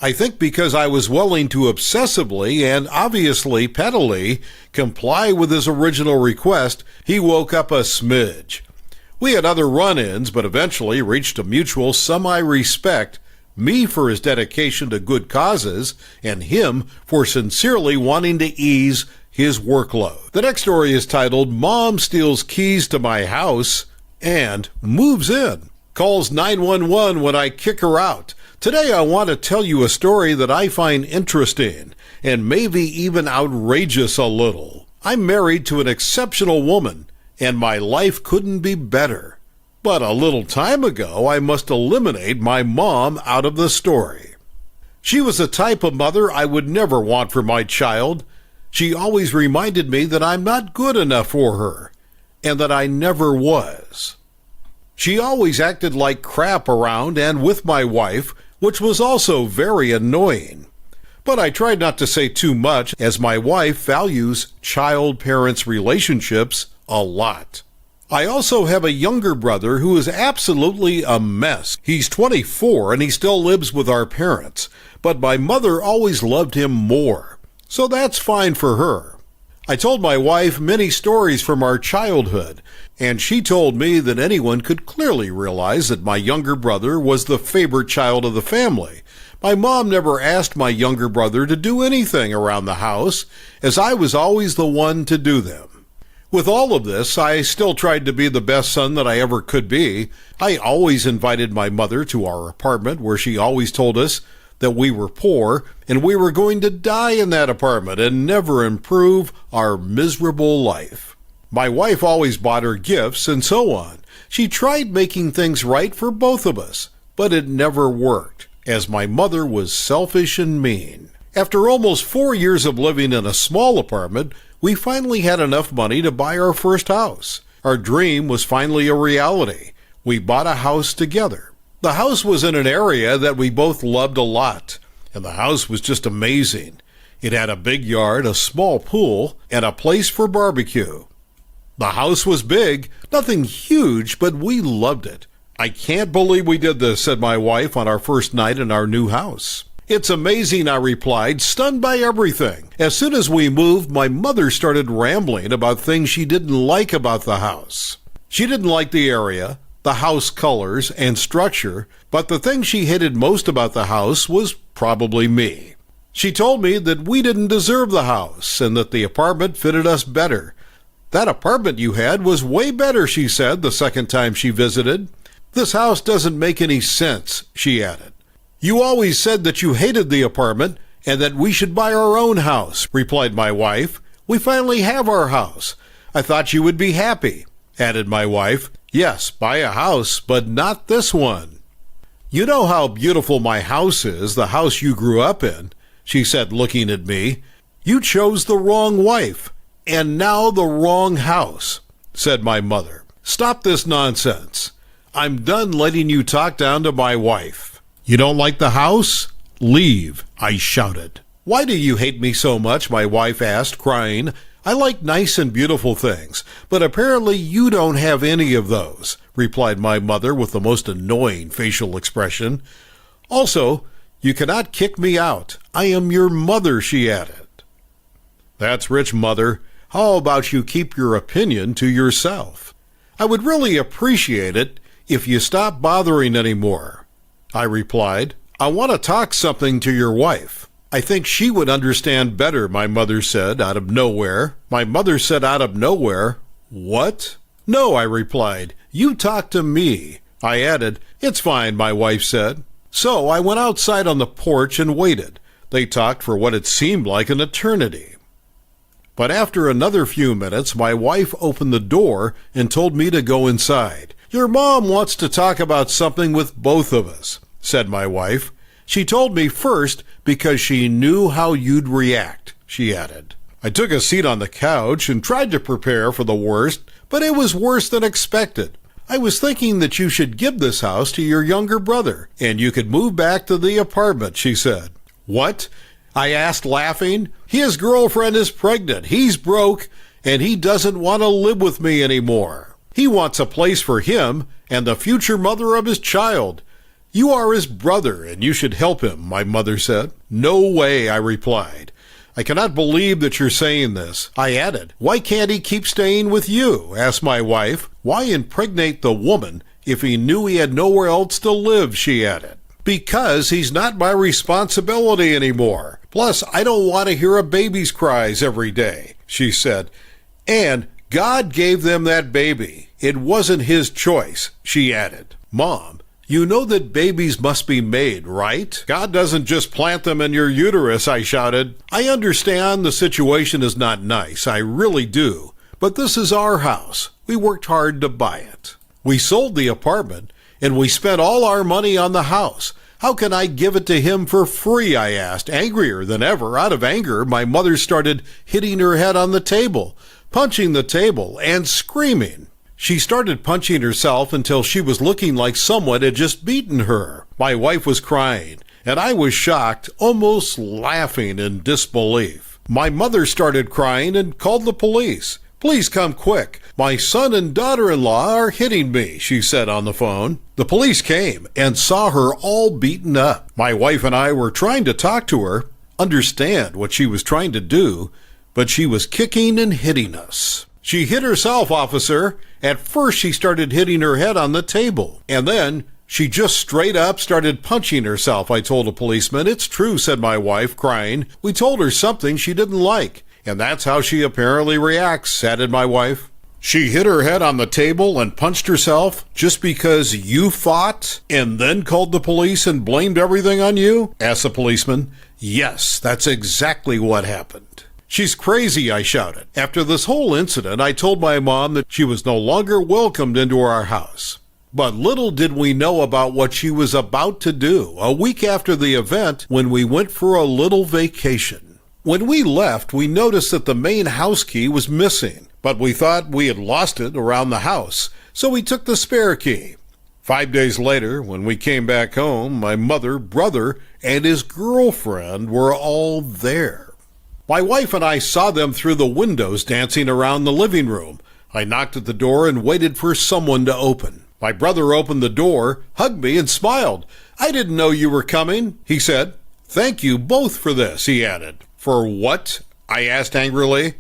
I think because I was willing to obsessively and obviously pettily comply with his original request, he woke up a smidge. We had other run-ins, but eventually reached a mutual semi-respect, me for his dedication to good causes, and him for sincerely wanting to ease his workload. The next story is titled, Mom Steals Keys to My House and Moves In. Calls 911 when I kick her out. Today I want to tell you a story that I find interesting and maybe even outrageous a little. I'm married to an exceptional woman and my life couldn't be better. But a little time ago I must eliminate my mom out of the story. She was the type of mother I would never want for my child. She always reminded me that I'm not good enough for her, and that I never was. She always acted like crap around and with my wife, which was also very annoying. But I tried not to say too much, as my wife values child-parents relationships a lot. I also have a younger brother who is absolutely a mess. He's 24 and he still lives with our parents, but my mother always loved him more. So that's fine for her. I told my wife many stories from our childhood, and she told me that anyone could clearly realize that my younger brother was the favorite child of the family. My mom never asked my younger brother to do anything around the house, as I was always the one to do them. With all of this, I still tried to be the best son that I ever could be. I always invited my mother to our apartment, where she always told us that we were poor and we were going to die in that apartment and never improve our miserable life. My wife always bought her gifts and so on. She tried making things right for both of us, but it never worked, as my mother was selfish and mean. After almost 4 years of living in a small apartment, we finally had enough money to buy our first house. Our dream was finally a reality. We bought a house together. The house was in an area that we both loved a lot, and the house was just amazing. It had a big yard, a small pool, and a place for barbecue. The house was big, nothing huge, but we loved it. I can't believe we did this, said my wife on our first night in our new house. It's amazing, I replied, stunned by everything. As soon as we moved, my mother started rambling about things she didn't like about the house. She didn't like the area, the house colors, and structure, but the thing she hated most about the house was probably me. She told me that we didn't deserve the house and that the apartment fitted us better. That apartment you had was way better, she said the second time she visited. This house doesn't make any sense, she added. You always said that you hated the apartment and that we should buy our own house, replied my wife. We finally have our house. I thought you would be happy, added my wife. Yes, buy a house, but not this one. You know how beautiful my house is, the house you grew up in, she said, looking at me. You chose the wrong wife, and now the wrong house, said my mother. Stop this nonsense. I'm done letting you talk down to my wife. You don't like the house? Leave, I shouted. Why do you hate me so much? My wife asked, crying. I like nice and beautiful things, but apparently you don't have any of those, replied my mother with the most annoying facial expression. Also, you cannot kick me out. I am your mother, she added. That's rich, Mother. How about you keep your opinion to yourself? I would really appreciate it if you stop bothering anymore, I replied. I want to talk something to your wife. I think she would understand better, my mother said out of nowhere. My mother said out of nowhere, What? No, I replied. You talk to me. I added, It's fine, my wife said. So I went outside on the porch and waited. They talked for what it seemed like an eternity. But after another few minutes, my wife opened the door and told me to go inside. Your mom wants to talk about something with both of us, said my wife. She told me first because she knew how you'd react, she added. I took a seat on the couch and tried to prepare for the worst, but it was worse than expected. I was thinking that you should give this house to your younger brother, and you could move back to the apartment, she said. What? I asked, laughing. His girlfriend is pregnant, he's broke, and he doesn't want to live with me anymore. He wants a place for him and the future mother of his child. You are his brother, and you should help him, my mother said. No way, I replied. I cannot believe that you're saying this. I added, Why can't he keep staying with you? Asked my wife. Why impregnate the woman if he knew he had nowhere else to live? She added. Because he's not my responsibility anymore. Plus, I don't want to hear a baby's cries every day, she said. And God gave them that baby. It wasn't his choice, she added. Mom, you know that babies must be made, right? God doesn't just plant them in your uterus, I shouted. I understand the situation is not nice, I really do. But this is our house. We worked hard to buy it. We sold the apartment, and we spent all our money on the house. How can I give it to him for free, I asked, angrier than ever. Out of anger, my mother started hitting her head on the table, punching the table, and screaming. She started punching herself until she was looking like someone had just beaten her. My wife was crying, and I was shocked, almost laughing in disbelief. My mother started crying and called the police. Please come quick. My son and daughter-in-law are hitting me, she said on the phone. The police came and saw her all beaten up. My wife and I were trying to talk to her, understand what she was trying to do, but she was kicking and hitting us. She hit herself, officer. At first, she started hitting her head on the table, and then she just straight up started punching herself, I told a policeman. It's true, said my wife, crying. We told her something she didn't like, and that's how she apparently reacts, added my wife. She hit her head on the table and punched herself just because you fought and then called the police and blamed everything on you? Asked the policeman. Yes, that's exactly what happened. She's crazy, I shouted. After this whole incident, I told my mom that she was no longer welcomed into our house. But little did we know about what she was about to do a week after the event when we went for a little vacation. When we left, we noticed that the main house key was missing, but we thought we had lost it around the house, so we took the spare key. 5 days later, when we came back home, my mother, brother, and his girlfriend were all there. My wife and I saw them through the windows dancing around the living room. I knocked at the door and waited for someone to open. My brother opened the door, hugged me, and smiled. "I didn't know you were coming," he said. "Thank you both for this," he added. "For what?" I asked angrily.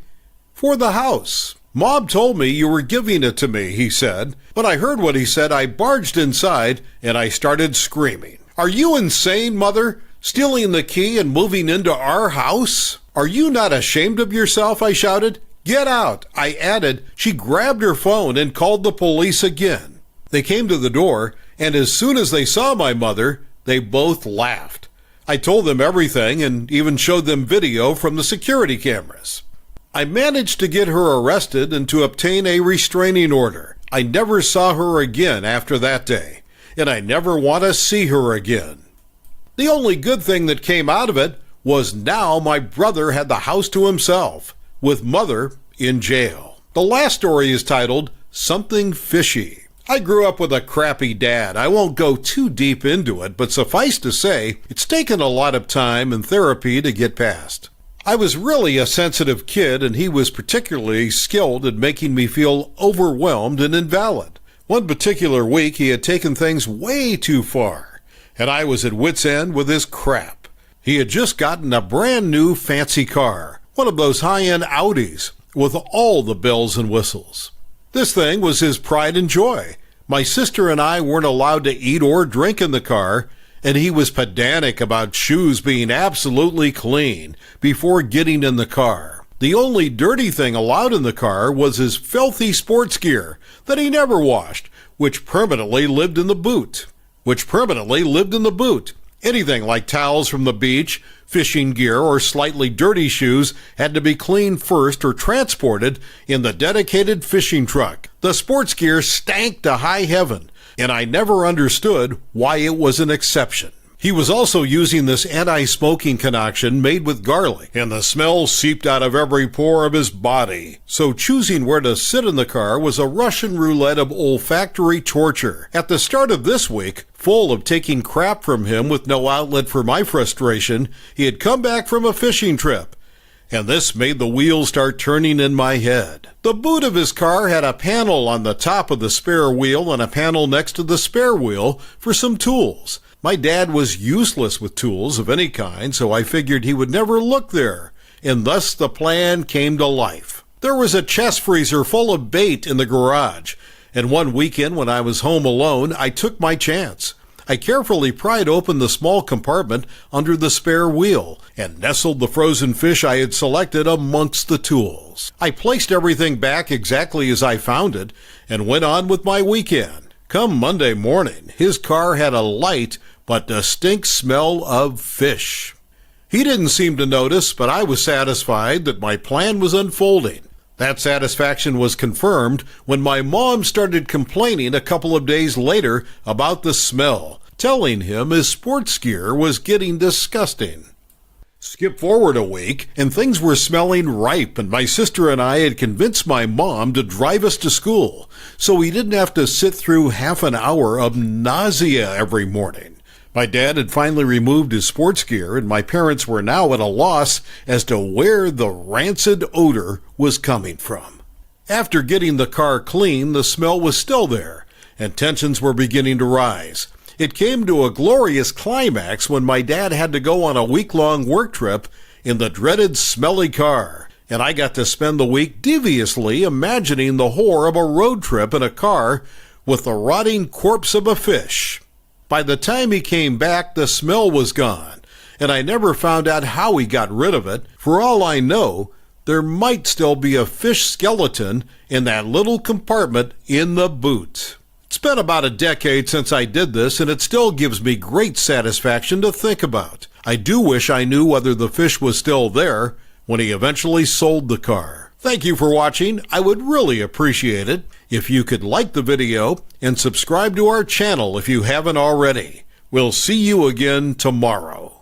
"For the house. Mom told me you were giving it to me," he said. When I heard what he said, I barged inside and I started screaming. "Are you insane, Mother? Stealing the key and moving into our house? Are you not ashamed of yourself?" I shouted. "Get out," I added. She grabbed her phone and called the police again. They came to the door, and as soon as they saw my mother, they both laughed. I told them everything and even showed them video from the security cameras. I managed to get her arrested and to obtain a restraining order. I never saw her again after that day, and I never want to see her again. The only good thing that came out of it was now my brother had the house to himself, with Mother in jail. The last story is titled Something Fishy. I grew up with a crappy dad. I won't go too deep into it, but suffice to say, it's taken a lot of time and therapy to get past. I was really a sensitive kid, and he was particularly skilled at making me feel overwhelmed and invalid. One particular week, he had taken things way too far, and I was at wit's end with his crap. He had just gotten a brand new fancy car, one of those high-end Audis, with all the bells and whistles. This thing was his pride and joy. My sister and I weren't allowed to eat or drink in the car, and he was pedantic about shoes being absolutely clean before getting in the car. The only dirty thing allowed in the car was his filthy sports gear that he never washed, which permanently lived in the boot. Anything like towels from the beach, fishing gear, or slightly dirty shoes had to be cleaned first or transported in the dedicated fishing truck. The sports gear stank to high heaven, and I never understood why it was an exception. He was also using this anti-smoking concoction made with garlic, and the smell seeped out of every pore of his body. So choosing where to sit in the car was a Russian roulette of olfactory torture. At the start of this week, full of taking crap from him with no outlet for my frustration, he had come back from a fishing trip, and this made the wheels start turning in my head. The boot of his car had a panel on the top of the spare wheel and a panel next to the spare wheel for some tools. My dad was useless with tools of any kind, so I figured he would never look there, and thus the plan came to life. There was a chest freezer full of bait in the garage, and one weekend when I was home alone, I took my chance. I carefully pried open the small compartment under the spare wheel and nestled the frozen fish I had selected amongst the tools. I placed everything back exactly as I found it and went on with my weekend. Come Monday morning, his car had a light but distinct smell of fish. He didn't seem to notice, but I was satisfied that my plan was unfolding. That satisfaction was confirmed when my mom started complaining a couple of days later about the smell, telling him his sports gear was getting disgusting. Skip forward a week, and things were smelling ripe, and my sister and I had convinced my mom to drive us to school, so we didn't have to sit through half an hour of nausea every morning. My dad had finally removed his sports gear, and my parents were now at a loss as to where the rancid odor was coming from. After getting the car clean, the smell was still there, and tensions were beginning to rise. It came to a glorious climax when my dad had to go on a week-long work trip in the dreaded smelly car, and I got to spend the week deviously imagining the horror of a road trip in a car with the rotting corpse of a fish. By the time he came back, the smell was gone, and I never found out how he got rid of it. For all I know, there might still be a fish skeleton in that little compartment in the boot. It's been about a decade since I did this, and it still gives me great satisfaction to think about. I do wish I knew whether the fish was still there when he eventually sold the car. Thank you for watching. I would really appreciate it if you could like the video and subscribe to our channel if you haven't already. We'll see you again tomorrow.